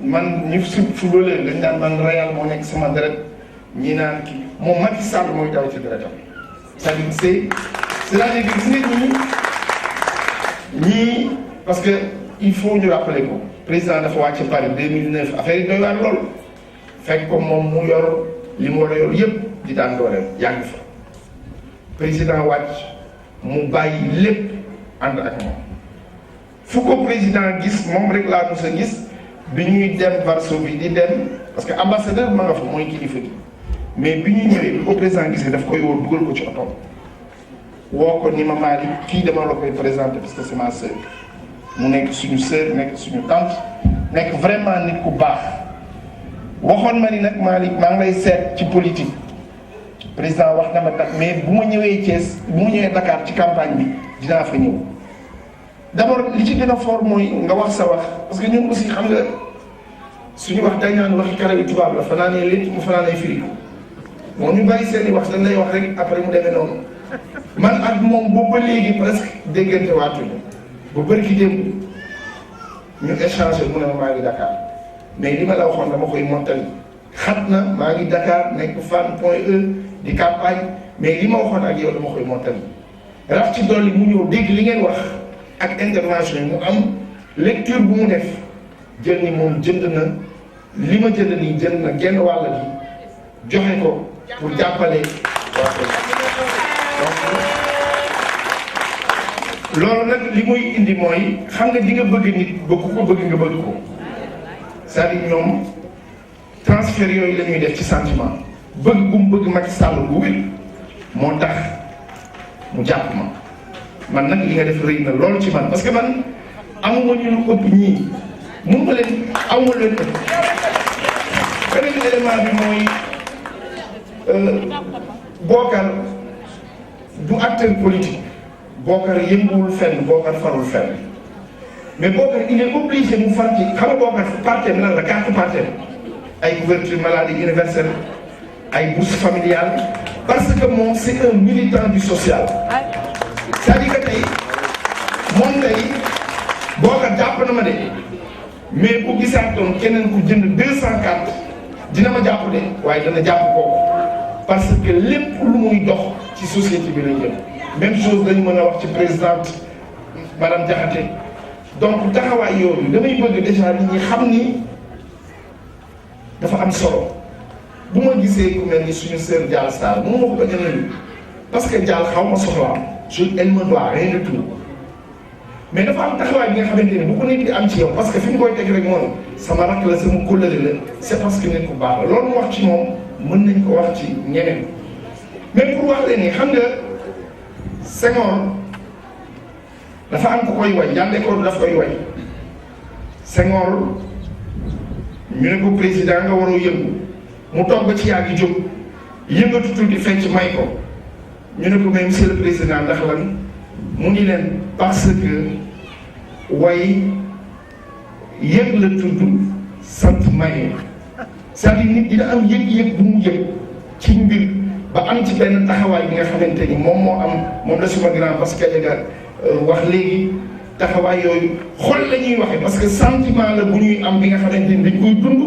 man ñu footballeur dañ naan man Real moo nekk sama deret ñi naan kii moom Macky Sall mooy daw ci deretam c'est-à-dire c'est-à-dire que gis nga ñii parce que il faut ñu rappeler ko président dafa wàcc Paris 2009 affaire yi doy waar lool fekk ko moom mu yor li mu war a yor yëpp di daan dooleem yàgg fa président wàcc mu bàyyi lépp ànd ak moom fu ko président gis moom rek laa mos a gis bi ñuy dem Varsovie di dem parce que ambassadeur ma nga fa mooy kilifa gi mais bi ñuy ñëwee bi ko président gisee daf koy woo dugal ko ci otoom woo ko ni ma Malick kii dama la koy présenter parce que c'est ma sœur mu nekk suñu sœur nekk suñu tante nekk vraiment nit ku baax waxoon ma ni nag Malick maa ngi lay seet ci politique président wax na ma nag mais bu ma ñëwee Thiès bu ma ñëwee Dakar ci campagne bi dinaa fa ñëw d'abord li ci gën a fort mooy nga wax sa wax parce que ñun aussi xam nga suñu wax dañ naan waxi karawi tubaab la fanaanee léegi mu fanaanee firi moom ñu bari seen i wax dañ lay wax rek après mu demee noonu man ak moom boobu ba léegi presque déggante waatuñu ba bëri ki démb ñu échanger mu ne ma maa ngi Dakar mais li ma la waxoon dama koy mottali xat na maa ngi Dakar nekk Fann Point E di campagne mais li ma waxoon ak yow dama koy mottali rax ci dolli mu ñëw dégg li ngeen wax ak intervention yi mu am lecture bu mu def jël ni moom jënd na li ma jënd nii jënd na genn wàll gi joxe ko pour jàppale loolu nag li muy indi mooy xam nga di nga bëgg nit ba ku ko bëgg nga bëgg ko c'est-à-dire ñoom transfert yooyu la ñuy def ci sentiment bëgg bu mu bëgg Macky Sall bu wér moo tax mu jàpp ma man nag li nga def rëy na loolu ci man parce que man amuma ñu lu ëpp ñii mun ma leen amuma leen ëpp beneen élément bi mooy Bocar du acteur politique Bocar yënguwul fenn Bocar farul fenn mais Bocar il est obligé mu far ci xam nga Bocar partem lan la carte partem ay couverture maladie universelle ay bourse familiale parce que moom c'est un militant du social c'est-à-dire que tey moom tey Bocar jàpp na ma de mais bu gisaatoon keneen ku jënd 204 dina ma jàpp de waaye dana jàpp kooku parce que lépp lu muy dox ci société bi la jëm même chose dañu mën a wax ci présidente madame Diakhaté donc taxawaay yooyu damay bëgg déjà nit ñi xam ni dafa am solo bu ma gisee ku mel ni suñu sœur Dial Sarr mënu ma ko bañ a nuyu parce que Dial xaw ma soxlaam elle me doit rien du tout mais dafa am taxawaay bi nga xamante ni bu ko nit di am ci yow parce que fi mu koy teg rek moom sama rakk la sama kóllëre la c'est parce que nit ku baax la loolu mu wax ci moom mën nañ ko wax ci ñeneen mais pour wax leen ni xam nga Senghor dafa am ko koy way njàndekoor daf koy way Senghor ñu ne ko président nga waroo yëngu mu toog ba ci yàgg jóg yëngatu tuuti fecc may ko ñu ne ko mais monsieur le président ndax lan mu ni leen parce que way yëg la tudd sant maye c'est-à-dire nit dina am yëg-yëg bu mu yëg ci mbir ba am ci benn taxawaay bi nga xamante ni moom moo am moom la suma grand parce que nga wax léegi taxawaay yooyu xol la ñuy waxee parce que sentiment la bu ñuy am bi nga xamante ni dañ koy dund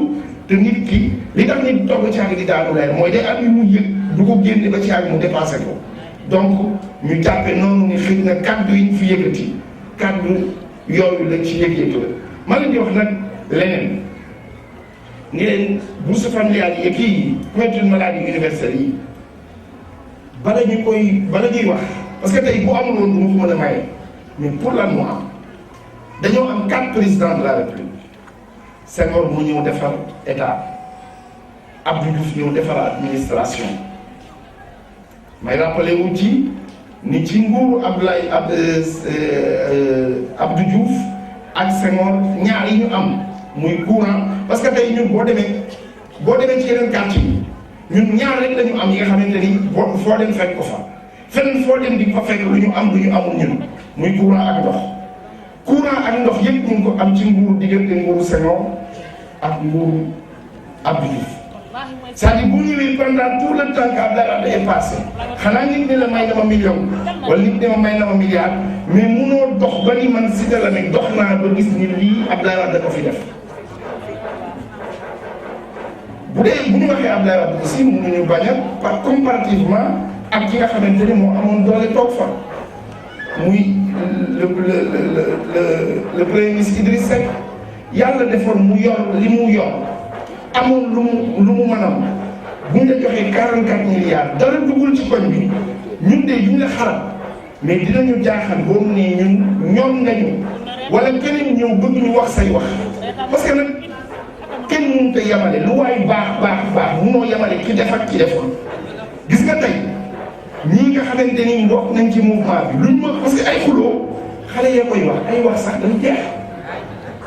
te nit ki li tax nit toog ci àgg di daanu leer mooy day am yu mu yëg du ko génne ba ci àgg mu dépassé ko donc ñu jàppe noonu ni xëy na kàddu yi ñu fi yëkkati kàddu yooyu la ci yëg-yëg la ma leen di wax nag leneen ni leen bourse familiale yi kii couverture maladie universelle yi bala ñuy wax parce que tey bu amul woon du ma ko mën a maye mais pour lan moo am dañoo am 4 présidents de la république Senghor moo ñëw defar état Abdou Diouf ñëw defar administration may rappelé wu ci ni ci nguuru Abdou Diouf ak Senghor ñaar yi ñu am muy courant parce que tey ñun boo demee ci yeneen quartier yi ñun ñaar rek la ñu am yi nga xamante ni foo dem fekk ko fa fenn foo dem di fa fekk lu ñu am lu ñu amul ñun muy courant ak ndox yëpp ñu ngi ko am ci nguuru diggante nguuru Senghor ak nguuru Abdou Diouf c'est-à-dire bu ñëwee pendant tout le temps que Abdoulaye Wade est passé xanaa nit ne la may na ma million wala nit ne ma may na ma milliard mais munoo dox ba ni man Cité Lamy dox naa ba gis ni lii Abdoulaye Wade da ko fi def bu dee bu ñu waxee Abdoulaye Wade aussi mënuñu bañ a par comparativement ak ki nga xamante ni moo amoon doole toog fa muy le premier ministre Idriss Seck yàlla defoon mu yor li mu yor amul lu mu mën a bu ñu la joxee 44 milliards dara dugul ci koñ bi ñun de duñ la xarab mais dinañu jaaxal boobu ne ñun ñoom nañu wala keneen ñëw bëgg ñu wax say wax parce que nag kenn mënut a yemale lu waay baax munoo yemale ki def ak ki defoon gis nga tey ñii nga xamante ni mbokk nañ ci mouvement bi luñ ma parce que ay xuloo xale yee koy wax ay wax sax dañ jeex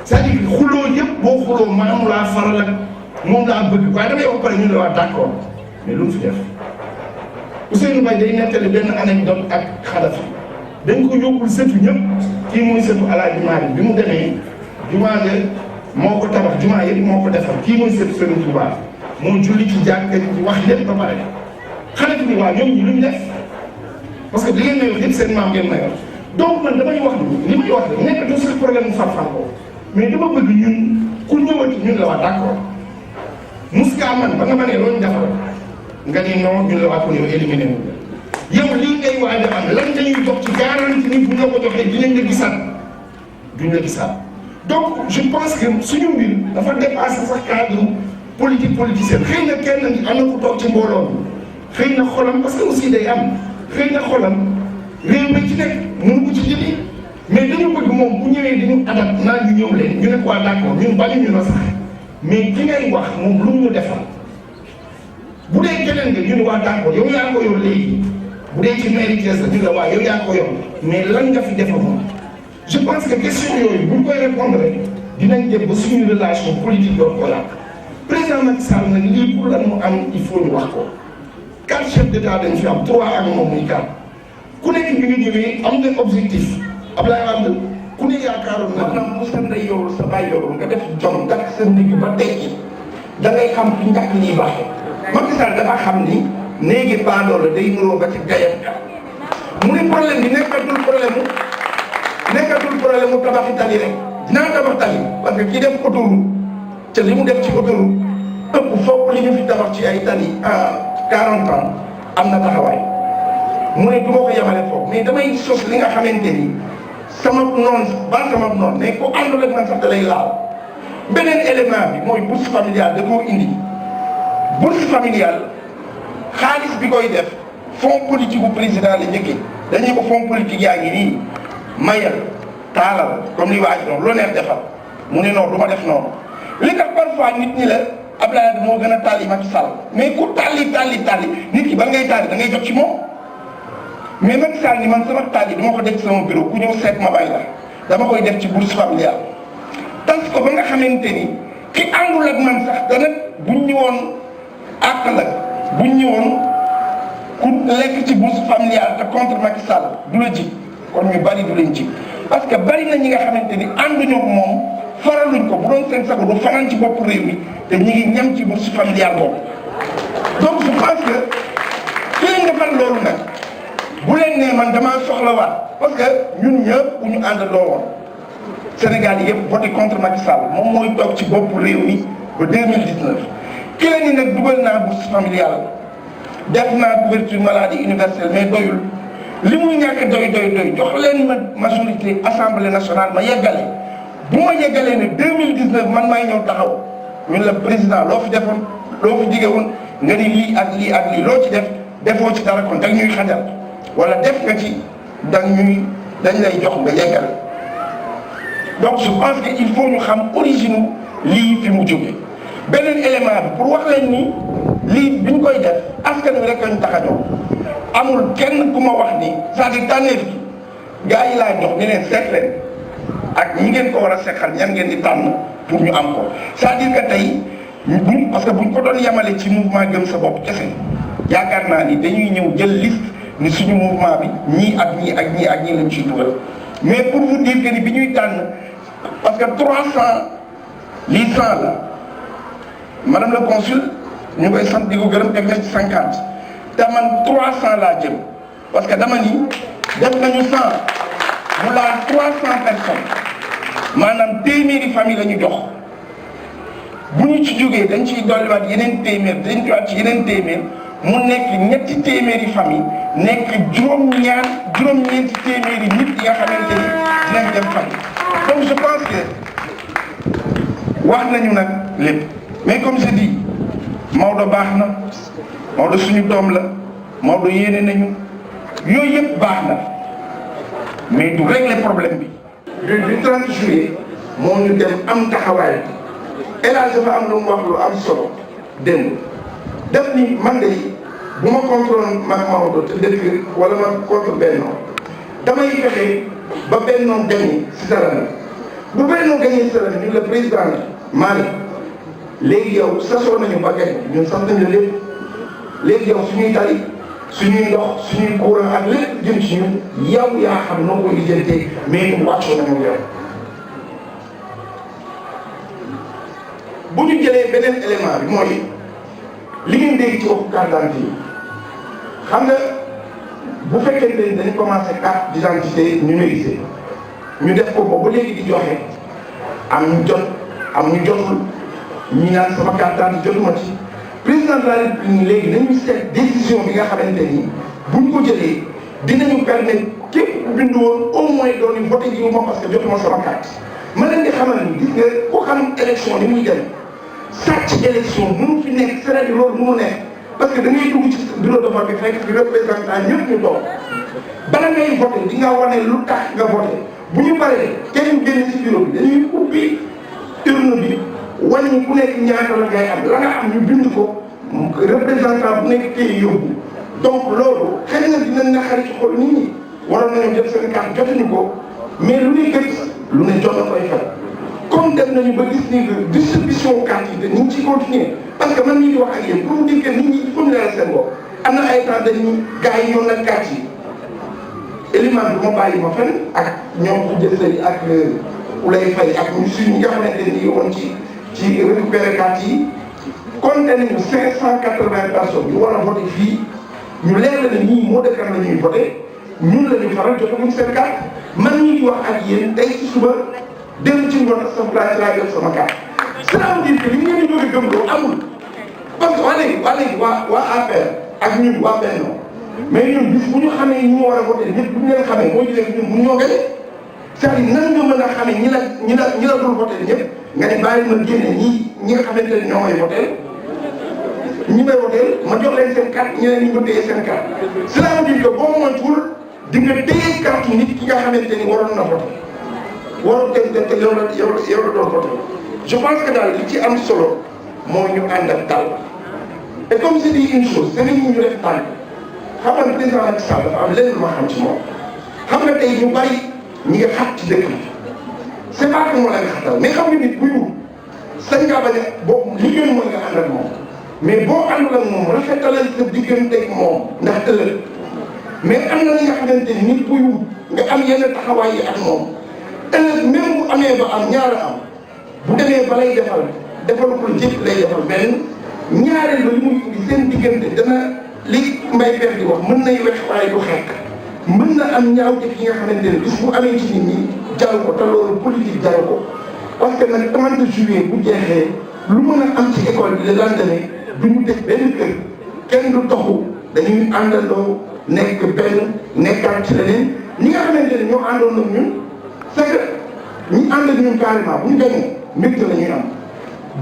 c'est-à-dire que xuloo yëpp boo xuloo maam laa faral ak moom laa bëgg waaye damay wax pare ñu la wax d'accord mais lu mu fi def Ousseynou Mbaye day nettali benn anecdote ak Xadafi dañ ko yóbbul sëtu ñëpp kii mooy sëtu Alaaji Maalik bi mu demee jumaa de moo ko tabax jumaa yëpp moo ko defar kii mooy sëtu Sëriñ Tuubaa moo julli ci jàkka ci wax lépp ba pare Xadafi ni waa ñoom ñi luñ def parce que li ngeen may wax yëpp seen maam ngeen may wax donc man damay wax ni li may wax de nekk du sax problème mu farfar ko mais dama bëgg ñun ku ñëwati ñun la waa d'accord Mouska man ba nga ma nee loo ñu defal nga ni non ñun la waa ko yow éliminé wu yow lii ngay waaj a am lan dañuy jox ci garantie ni bu ñu la ko joxee dinañ la gisaat duñ la gisaat donc je pense que suñu mbir dafa dépassé sax cadre politicienne xëy na kenn am na ku toog ci mbooloo mi xëy na xolam parce que aussi day am xëy na xolam réew mi ci nekk mënu ko ci jëli mais dañu bëgg moom bu ñëwee dañu adapté naa ñu ñëw leen ñu ne quoi d'accord ñun bañu ñu la sax mais ki ngay wax moom lu mu ñu defal bu dee keneen nga ñu ne waa d'accord yow yaa ko yor léegi bu dee ci mairie Thiès la ñu la waa yow yaa ko yor mais lan nga fi defamoon je pense que question yooyu bu ñu koy répondre rek dinañ jëm ba suñu relation politique doon ko yàq président Macky Sall nag lii pour lan mu am il faut ñu wax ko 4 chefs d'état dañ fi am 3 ak moom muy 4 ku nekk bi nga ñëwee am nga objectif Abdoulaye Wade ku ne yaakaaroon na maanaam bu sa ndey yorul sa baay yorul nga def jom dakk sa ndigg ba tekki da ngay xam fi njëkk lii baaxee Macky Sall dafa xam ni néegi baadoo la day nuroo ba ci gayam mu ne problème bi nekkatul problème mu tabaxi tali rek dinaa tabax tali parce que ki def autoroute ca li mu def ci autoroute ëpp fopp li ñu fi tabax ci ay tali à 40 ans am na taxawaay mu ne du ma ko yemale foofu mais damay sos li nga xamante ni sama noon mais ku àndul ak man sax da lay laal beneen élément bi mooy bourse familiale da koo indi bourse familiale xaalis bi koy def fonds politique bu président la njëkkee dañuy ko fonds politique yaa ngi nii mayal taalal comme li waaj noonu loo neex defal mu ne non du ma def noonu li tax parfois nit ñi la Abdoulaye Wade moo gën a tàlli Macky Sall mais ku tàlli nit ki ba ngay tàlli da ngay jot ci moom mais Macky Sall ni man sama tàlli dama ko def sama bureau ku ñëw seet ma bay la dama koy def ci bourse familiale tas ko ba nga xamante ni ki àndul ak man sax dana buñ ñëwoon àq la buñ ñëwoon ku lekk ci bourse familiale te contre Macky Sall du la ji kon ñu bari du leen ji parce que bari na ñi nga xamante ni ànduñu ak moom faraluñ ko bu doon seen sago du faral ci bopp réew mi te ñi ngi ñam ci bourse familiale boobu donc je pense que ki leen defal loolu nag bu leen nee man damaa soxlawaat parce que ñun ñëpp bu ñu àndandoo woon Sénégal yëpp voté contre Macky Sall moom mooy toog ci bopp réew mi ba 2019 ki leen ni nag dugal naa bourse familiale def naa couverture maladie universelle mais doyul li muy ñàkk doy jox leen ma majorité assemblée nationale ma yeggale bu ma yeggalee ne 2019 man maay ñëw taxaw ñun la président loo fi defoon loo fi jige woon nga ni lii ak lii loo ci def defoo ci dara kon dag ñuy xajal wala def nga ci dañ lay jox nga yeggale donc je pense que il faut ñu xam origine lii fi mu jóge beneen élément bi pour wax leen ni lii bi ñu koy def askan wi rek lañu tax a jox amul kenn ku ma wax ni c'est-à-dire tànneef gi gars yi laa jox ni leen seet leen ak ñi ngeen ko war a seqal ñan ngeen di tànn pour ñu am ko c'est-à-dire que tey parce que buñ ko doon yemale ci mouvement gëm sa bopp kese yaakaar naa ni dañuy ñëw jël liste ni suñu mouvement bi ñii lañ ciy dugal mais pour vous dire que ni bi ñuy tànn parce que 300 lii 100 la madame le consul ñu koy sant di ko gërëm teg na ci 50 te man 300 laa jëm parce que dama ni def nañu 100 mu laal 300 personnes maanaam téeméeri famille la ñu jox bu ñu ci jógee dañ ciy dolliwaat yeneen téeméer dañ ci waat ci yeneen téeméer mu nekk ñetti téeméeri famille nekk juróom-ñeenti téeméeri nit yi nga xamante ni dinañ dem famille. donc je pense que wax nañu nag lépp mais comme je dis Maodo baax na Maodo suñu doom la Maodo yéene nañu yooyu yëpp baax na mais du régler problème bi. du 30 juillet moo ñu dem am taxawaay El Hadj dafa am lu mu wax lu am solo démb def ni man de bu ma contrôle mag Maodo te dëkk wala ma contre Benno damay fexe ba Benno gagné si Dramé bu Benno gagné si Dramé ñu le président Malick léegi yow sasoo nañu ba gagné ñun sax nañu la lépp léegi yow suñuy tali suñuy ndox suñuy courant ak lépp jëm ci ñun yow yaa xam noo ko lijjantee mais ñun wàccoo nañu yow. bu ñu jëlee beneen élément bi mooy li ngeen dégg ci waxu carte d'identité yi xam nga bu fekkente ni dañu commencé carte d'identité numérisée ñu def ko ba léegi di joxe am ñu jot am ñu jotul ñi naan sama carte d'identité jotuma ci président de la République léegi nañu seet décision bi nga xamante ni bu ñu ko jëlee dinañu permettre képp ku bindu woon au moins doon ni voté ji wu ma parce que jotuma sama carte ma leen di xamal ni gis nga ku xam élection ni muy dem sàcc élection mënu fi nekk c'est-à-dire loolu mënu nekk parce que da ngay dugg ci bureau de vote bi fekk fi représentant ñëpp ñu toog bala ngay voté di nga wane lu tax nga voté bu ñu paree kenn génn ci bureau bi dañuy ubbi urne bi wàññi ku nekk ñaata la ngay am la nga am ñu bind ko représentant bu nekk téye yóbbu donc loolu xëy na dina naqari ci xol nit ñi waroon nañu jot seen carte jotuñu ko mais lu ñuy gët lu ne jot na koy fay comme dem nañu ba gis ni que distribution carte yi ñu ngi ciy continuer parce que man mii di wax ak yéen pour mu dire que nit ñi il faut ñu leeral seen bopp am na ay temps dañu gars yi ñoo nag carte yi élément bi ma bàyyi ma fenn ak ñoom ku jësee ak Oulay Faye ak ñu suñu nga xamante ni yowoon ci récupérer carte yi compté nañu 580 personnes yu war a voté fii ñu leer la ne ñii moo dëkkar la ñuy voté ñun la ñu faral jotaguñ seen carte man mii di wax ak yéen tey ci suba dem ci ngoon sa place laa jot sama carte cela veut dire que li ngeen di bëgg a gëm loo amul parce que waa APR ak ñun waa Benno mais ñun bis bu ñu xamee ñi war a voté ñëpp bu ñu leen xamee moo jëlee ñun bu ñoo gagné c'est-à-dire nan nga mën a xamee ñi la dul voté ñëpp nga ne bàyyi ma génne ñi nga xamante ne ñoo may voté ñi may voté ma jox leen seen carte ñeneen ñi ma téye seen carte cela veut dire que boo moytuwul di nga téye carte nit ki nga xamante ni waroon na voté waroon te yow la doon voté je pense que daal li ci am solo mooy ñu ànd ak dal et comme je dis une chose c'est ñu def tànk xam nga président Macky Sall dafa am lenn lu ma xam ci moom xam nga tey ñu bari ñi nga xat ci dëkk bi c'est pas que moo leen xatal mais xam nga nit buy wut sañ ngaa bañ a boo li gën mooy nga ànd ak moom mais boo àndul ak moom rafetalal sa digganteeg moom ndax ëllëg mais am na li nga xamante ni nit buy wut nga am yenn taxawaay yi ak moom ëllëg même bu amee ba am ñaara am bu demee ba lay defal ko jëpp lay defal benn ñaareel ba li muy indi seen diggante dana li mbay per di wax mën nay wex waaye du xeek mën na am ñaawteef yi nga xamante ne bis bu amee ci nit ñi jaru ko te loolu politique jaru ko parce que nag 30 juillet bu jeexee lu mën a am ci école bi le lendemain du ñu def benn kër kenn du toxu dañuy àndandoo nekk benn nekkaat ci leneen ñi nga xamante ne ñoo àndoon ak ñun c'est que ñi ànd ak ñun carrément bu ñu gañee mbégte la ñuy am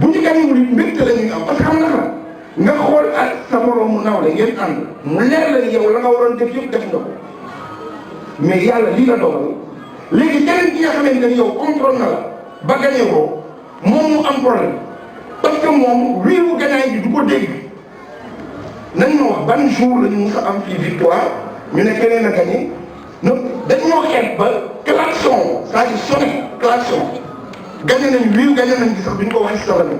bu ñu gañewul mbégte la ñuy am parce que xam nga xool ak sa morom mu nawle ngeen ànd mu leer la ni yow la nga waroon def yëpp def nga ko mais yàlla lii la dogal léegi keneen ki nga xamante ni yow contrôle na la ba gañe ko moom mu am problème parce que moom wiiwu gañaay bi du ko dégg nañ ma wax ban jour la ñu mës a am fii victoire ñu ne keneen a gagné donc dañoo xeet ba klaxon c'est-à-dire sonné klaxon gagné nañ wiiw gagné nañ gi sax duñ ko wax si Salami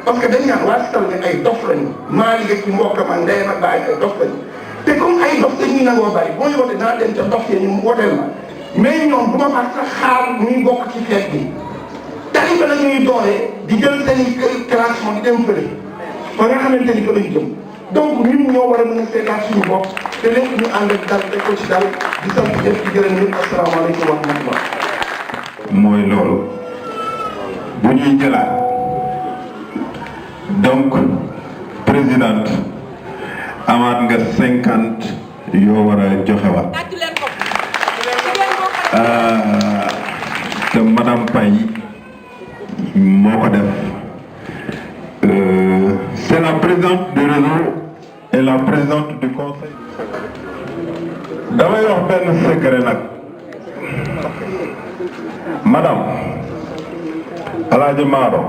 parce que dañ naan waa Salami ay dof lañu maa liggéey ci mbokkam ak ndeyam ak baay ay dof lañu te comme ay dof dañuy nangoo bari boo ñu wootee naa dem ca dof yi ñu woteel ma mais ñoom du ma far sax xaar muy bokk ci feet bi tari ba la ñuy dooree di jël seen i classement di dem fële ba nga xamante ni fa lañu jëm donc ñun ñoo war a mën a seetaat suñu bopp te lépp ñu ànd ak dal teg ko ci dal di sant ñëpp di gërëm ñëpp asalaamaaleykum wa rahmatullah. mooy loolu bu ñuy jëlaat donc présidente amaat nga 50 yoo war a joxewaat te madame Paye moo ko def c'est la présidente du réseau et la présidente du conseil. damay wax benn secret nag madame Alaaji Maado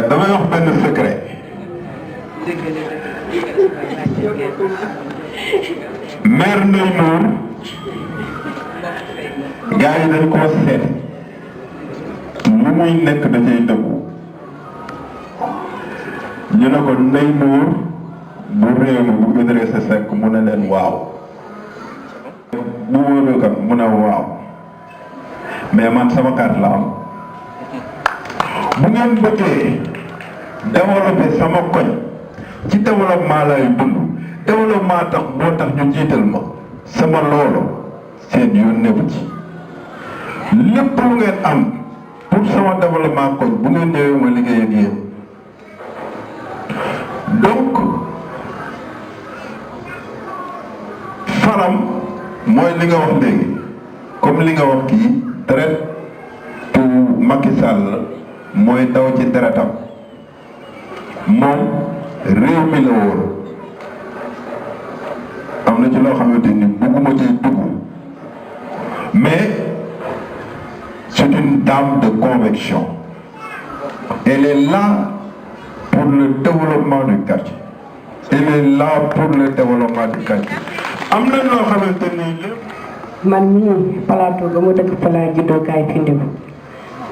damay wax benn secret maire Ndeye Nour gars yi dañ koo seet lu muy nekk da cay dëggu ñu ne ko Ndeye Nour bu réew mi bu Idrissa Seck mu ne leen waaw bu wóorul kat mu ne waaw mais man sama carte la am bu ngeen bëggee développer sama koñ ci développement lay dund développement tax moo tax ñu jiital ma sama loolu seen yoon nebu ci lépp lu ngeen am pour sama développement koñ bu ngeen ñëwee ma liggéey ak yéen donc faram mooy li nga wax léegi comme li nga wax kii traite tout Macky Sall mooy daw ci deretam moom réew mi la woon am na ci loo xamante ni bugguma ci dugg mais c'est une dame de conviction elle est là pour le développement du quartier elle est là pour le développement du quartier am na loo xamante ni lépp man mii plateau ba mu dëkk fa laa juddoo kaay findiku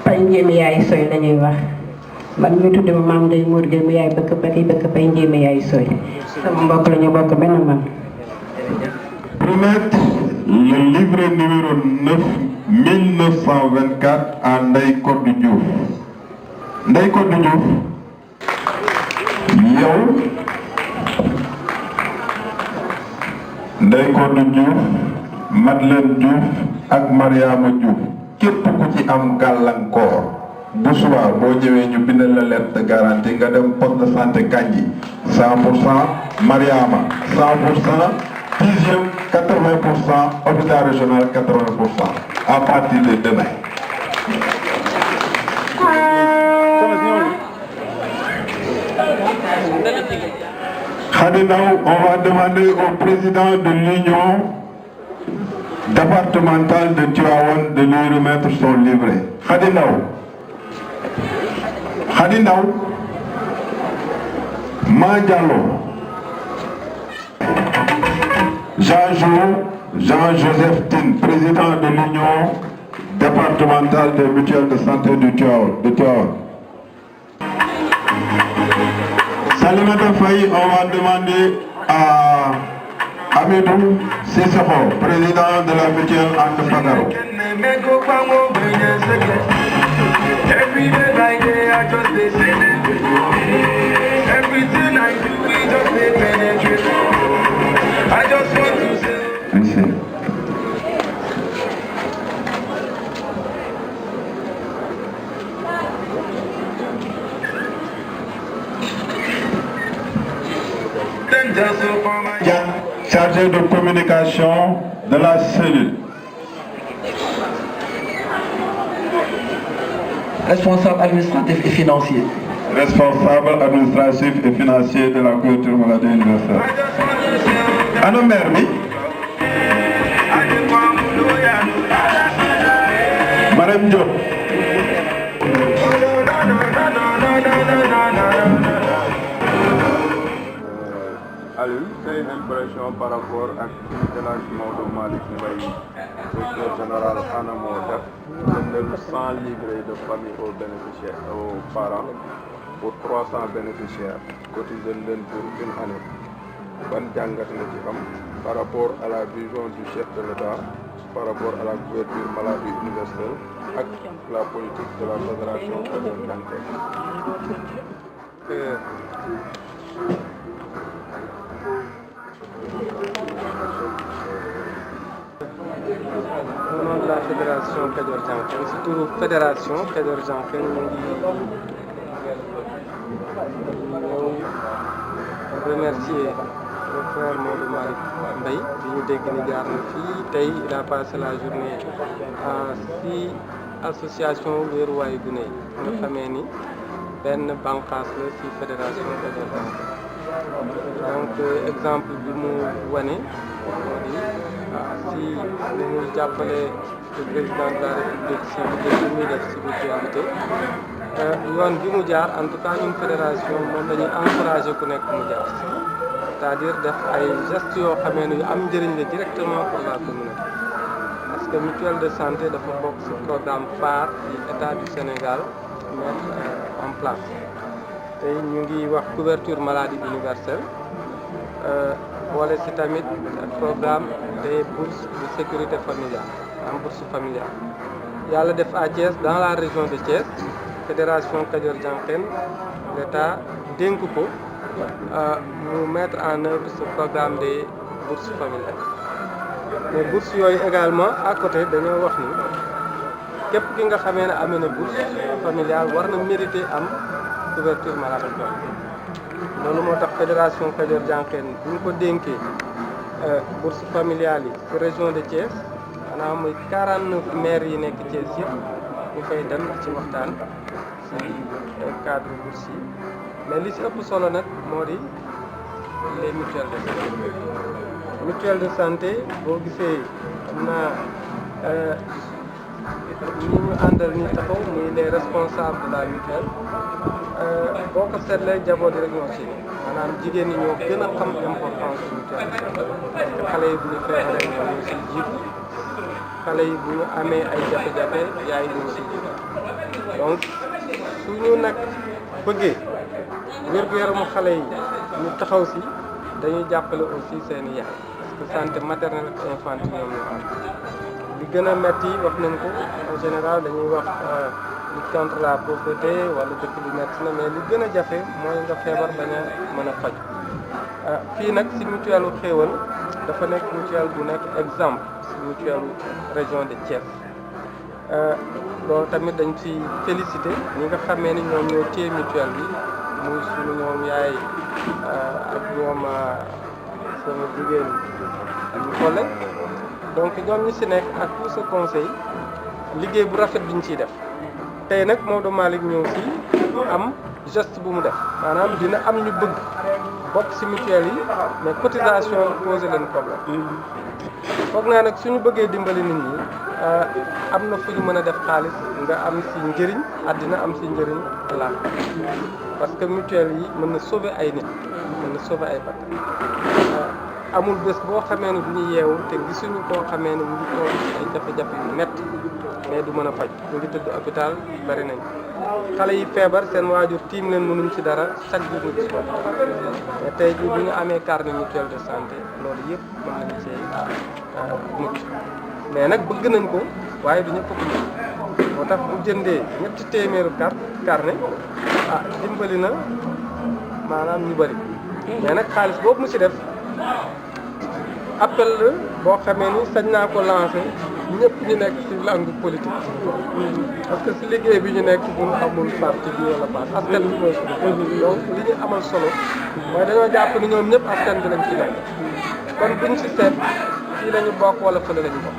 pay njéemi yaay soy la ñuy wax man mi tudde ma maam day muur gën mi yaay bëkk pay njéemi yaay soy sama mbokk la ñu bokk benn man. remettre le livret numéro 9 1924 à Ndeye Codou Diouf Ndeye Codou Diouf yow Ndeye Codou Diouf Madeleine Diouf ak Mariama Diouf képp ku ci am gàllankoor bu subaa boo ñëwee ñu bindal la lettre de garantie nga dem poste de santé Kandji 100% Mariama 100% dixième 80% hôpital régional 80% à partir de demain. Khadinaou, on va demander au président de l'union départementale de Tivaouane de lui remettre son livret. Khadinaou, Madjalo, Jean-Joseph Tine, président de l'union départementale des mutuelles de santé de Tivaouane. Salimata Faye, on va demander à Amidou Sissoko, président de la mutuelle Ande Fagaro. Everything I do, we just penetrate. I just want to say. Listen. Chargé de communication de la cellule. Responsable administratif et financier. Responsable administratif et financier de la couverture maladie universelle. Ana maire bi. Madame Diop. Aliou, c'est une impression par rapport à l'élargissement de Malick Mbaye, directeur général ANAMO def le 100 livrets de famille aux bénéficiaires, aux parents, pour 300 bénéficiaires, cotisés leen pour une année. Ban jàngat nga ci am par rapport à la vision du chef de l'État, par rapport à la couverture maladie universelle ak la politique de la fédération bancaire. Au nom de la fédération Kajoor Jànqeen surtout fédération Kajoor Jànqeen ñu ngi remercier le frère Maodo Malick Mbaye bi ñu dégg ni jaar na fii tey il a passé la journée si association wéeruwaayu gune yi nga xamee ni benn bànqaas la si fédération développement donc exemple bi mu wane moo di si li muy jàppale le président de la république si liggéey bi muy def si mutualité yoon bi mu jaar en tout cas une fédération moom dañuy encouragé ku nekk mu jaar c'est-à-dire def ay gestes yoo xamee ne yu am njëriñ la directement pour la communauté parce que mutuelle de santé dafa bokk ci programme phare yi état du Sénégal mettre en place tey ñu ngi wax couverture maladie universelle boole ci tamit programme des bourses de sécurité familiale en bourse familiale yàlla def à Thiès dans la région de Thiès fédération Kajoor Jànqeen l'État dénk ko mu mettre en œuvre ce programme des bourses familiales mais bourses yooyu également à côté dañoo wax ni képp ki nga xamee ne amee na bourse familiale war na mérité am couverture maladie loolu moo tax fédération Kajoor Jànqeen bu ñu ko dénkee bourse familiale yi ci région de Thiès maanaam muy 49 maires yi nekk Thiès yëpp ñu fay dem ci waxtaan ci cadre bourse yi mais li ci ëpp solo nag moo di les mutuelles de santé mutuelle de santé boo gisee am naa ñi ñu àndal ñi taxaw muy les responsables de la mutuelle boo ko seetlee jaboot yi rek ñoo ci maanaam jigéen ñi ñoo gën a xam importance mutuelle de santé parce que xale yi bu ñu feebaree ñoo ñu ci jiitu xale yi bu ñu amee ay jafe-jafe yaay ñu ci jiitu donc su ñu nag bëggee wér-gu-yaramu xale yi ñu taxaw si dañuy jàppale aussi seen i yaay parce que santé maternelle ak infantile ñoom ñoo am li gën a metti wax nañ ko en général dañuy wax lutte contre la pauvreté wala dëkk bi metti na mais li gën a jafe mooy nga feebar bañ a mën a faj fii nag si mutuelle u Xéewal dafa nekk mutuelle bu nekk exemple si mutuelle région de Thiès loolu tamit dañ ci félicité ñi nga xamee ni ñoom ñoo téye mutuelle bi muy suñu ñoom yaay ak ñoom sama jigéen ñu xoole donc ñoom ñi si nekk ak tout ce conseil liggéey bu rafet bi ñu ciy def tey nag Maodo Malick ñëw si am geste bu mu def maanaam dina am ñu bëgg bokk si mutuelle yi mais cotisation posé leen problème foog naa nag suñu bëggee dimbali nit ñi am na fu ñu mën a def xaalis nga am si njëriñ àddina am si njëriñ laa parce que mutuelle yi mën na sauver ay nit mën na sauver ay bakkan amul bés boo xamee ne du ñu yeewu te gisuñu koo xamee ne mu ngi toog ay jafe-jafe yu métti mais du mën a faj mu ngi tëdd hôpital bari nañ xale yi feebar seen waajur tiim leen mënuñ ci dara chaque jour ñu gis ko mais tey jii bu ñu amee carnet mutuelle de santé loolu yëpp mën nañu cee mucc mais nag bëgg nañ ko waaye du ñëpp ko bëgg moo tax bu jëndee ñetti téeméeru carnet dimbali na maanaam ñu bëri mais nag xaalis boobu mu ci def appel la boo xamee ni sañ naa ko lancé ñëpp ñu nekk ci langue politique parce que si liggéey bi ñu nekk bu ñu amul parti bi wala parti askan bi mooy suñu donc li ñu amal solo mooy dañoo jàpp ni ñoom ñëpp askan bi lañ ci nekk kon buñ si seet fii la ñu bokk wala fële la ñu bokk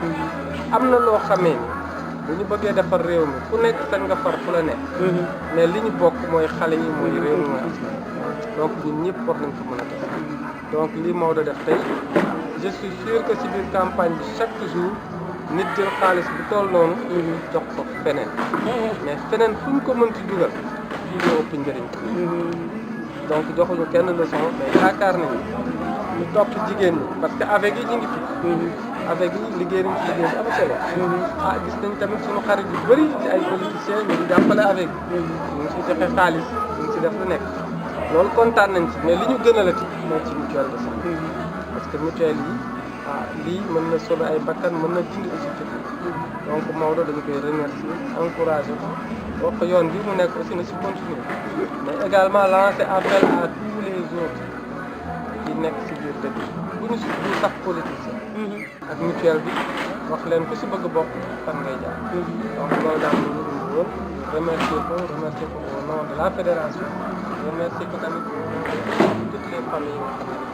am na loo xamee ni bu ñu bëggee defar réew mi ku nekk sañ nga far fu la nekk mais li ñu bokk mooy xale yi mooy réew mi mooy askan donc ñun ñëpp war nañ ko mën a def donc lii Maodo def tey je suis sûr que si biir campagne bi chaque jour nit jël xaalis bu toll noonu jox ko feneen mais feneen fu ñu ko mënti dugal moo ëpp njëriñ donc joxuñu kenn leçon mais yaakaar nañu ñu topp jigéen ñi parce que avec yi ñu ngi fi avec yi liggéey nañ ci liggéey bu am solo gis nañ tamit suñu xarit yu bëri ci ay politiciens ñu ngi jàppale avec ñu ngi si joxe xaalis ñu ngi si def lu nekk loolu kontaan nañ ci mais li ñu gën a lati mooy ci mutuelle de santé parce que mutuelle yi lii mën na sauver ay bakkan mën na dindi aussi ci donc Maodo dañu koy remercier encourager ko wax ko yoon bi mu nekk aussi na si continuer mais également lancer appel à tous les autres yi nekk si biir dëkk bu ñu du sax politicien ak mutuelle bi wax leen ku si bëgg bokk fan ngay jaar donc loolu daal ñu indi woon remercier ko au nom de la fédération remercier ko tamit toutes les familles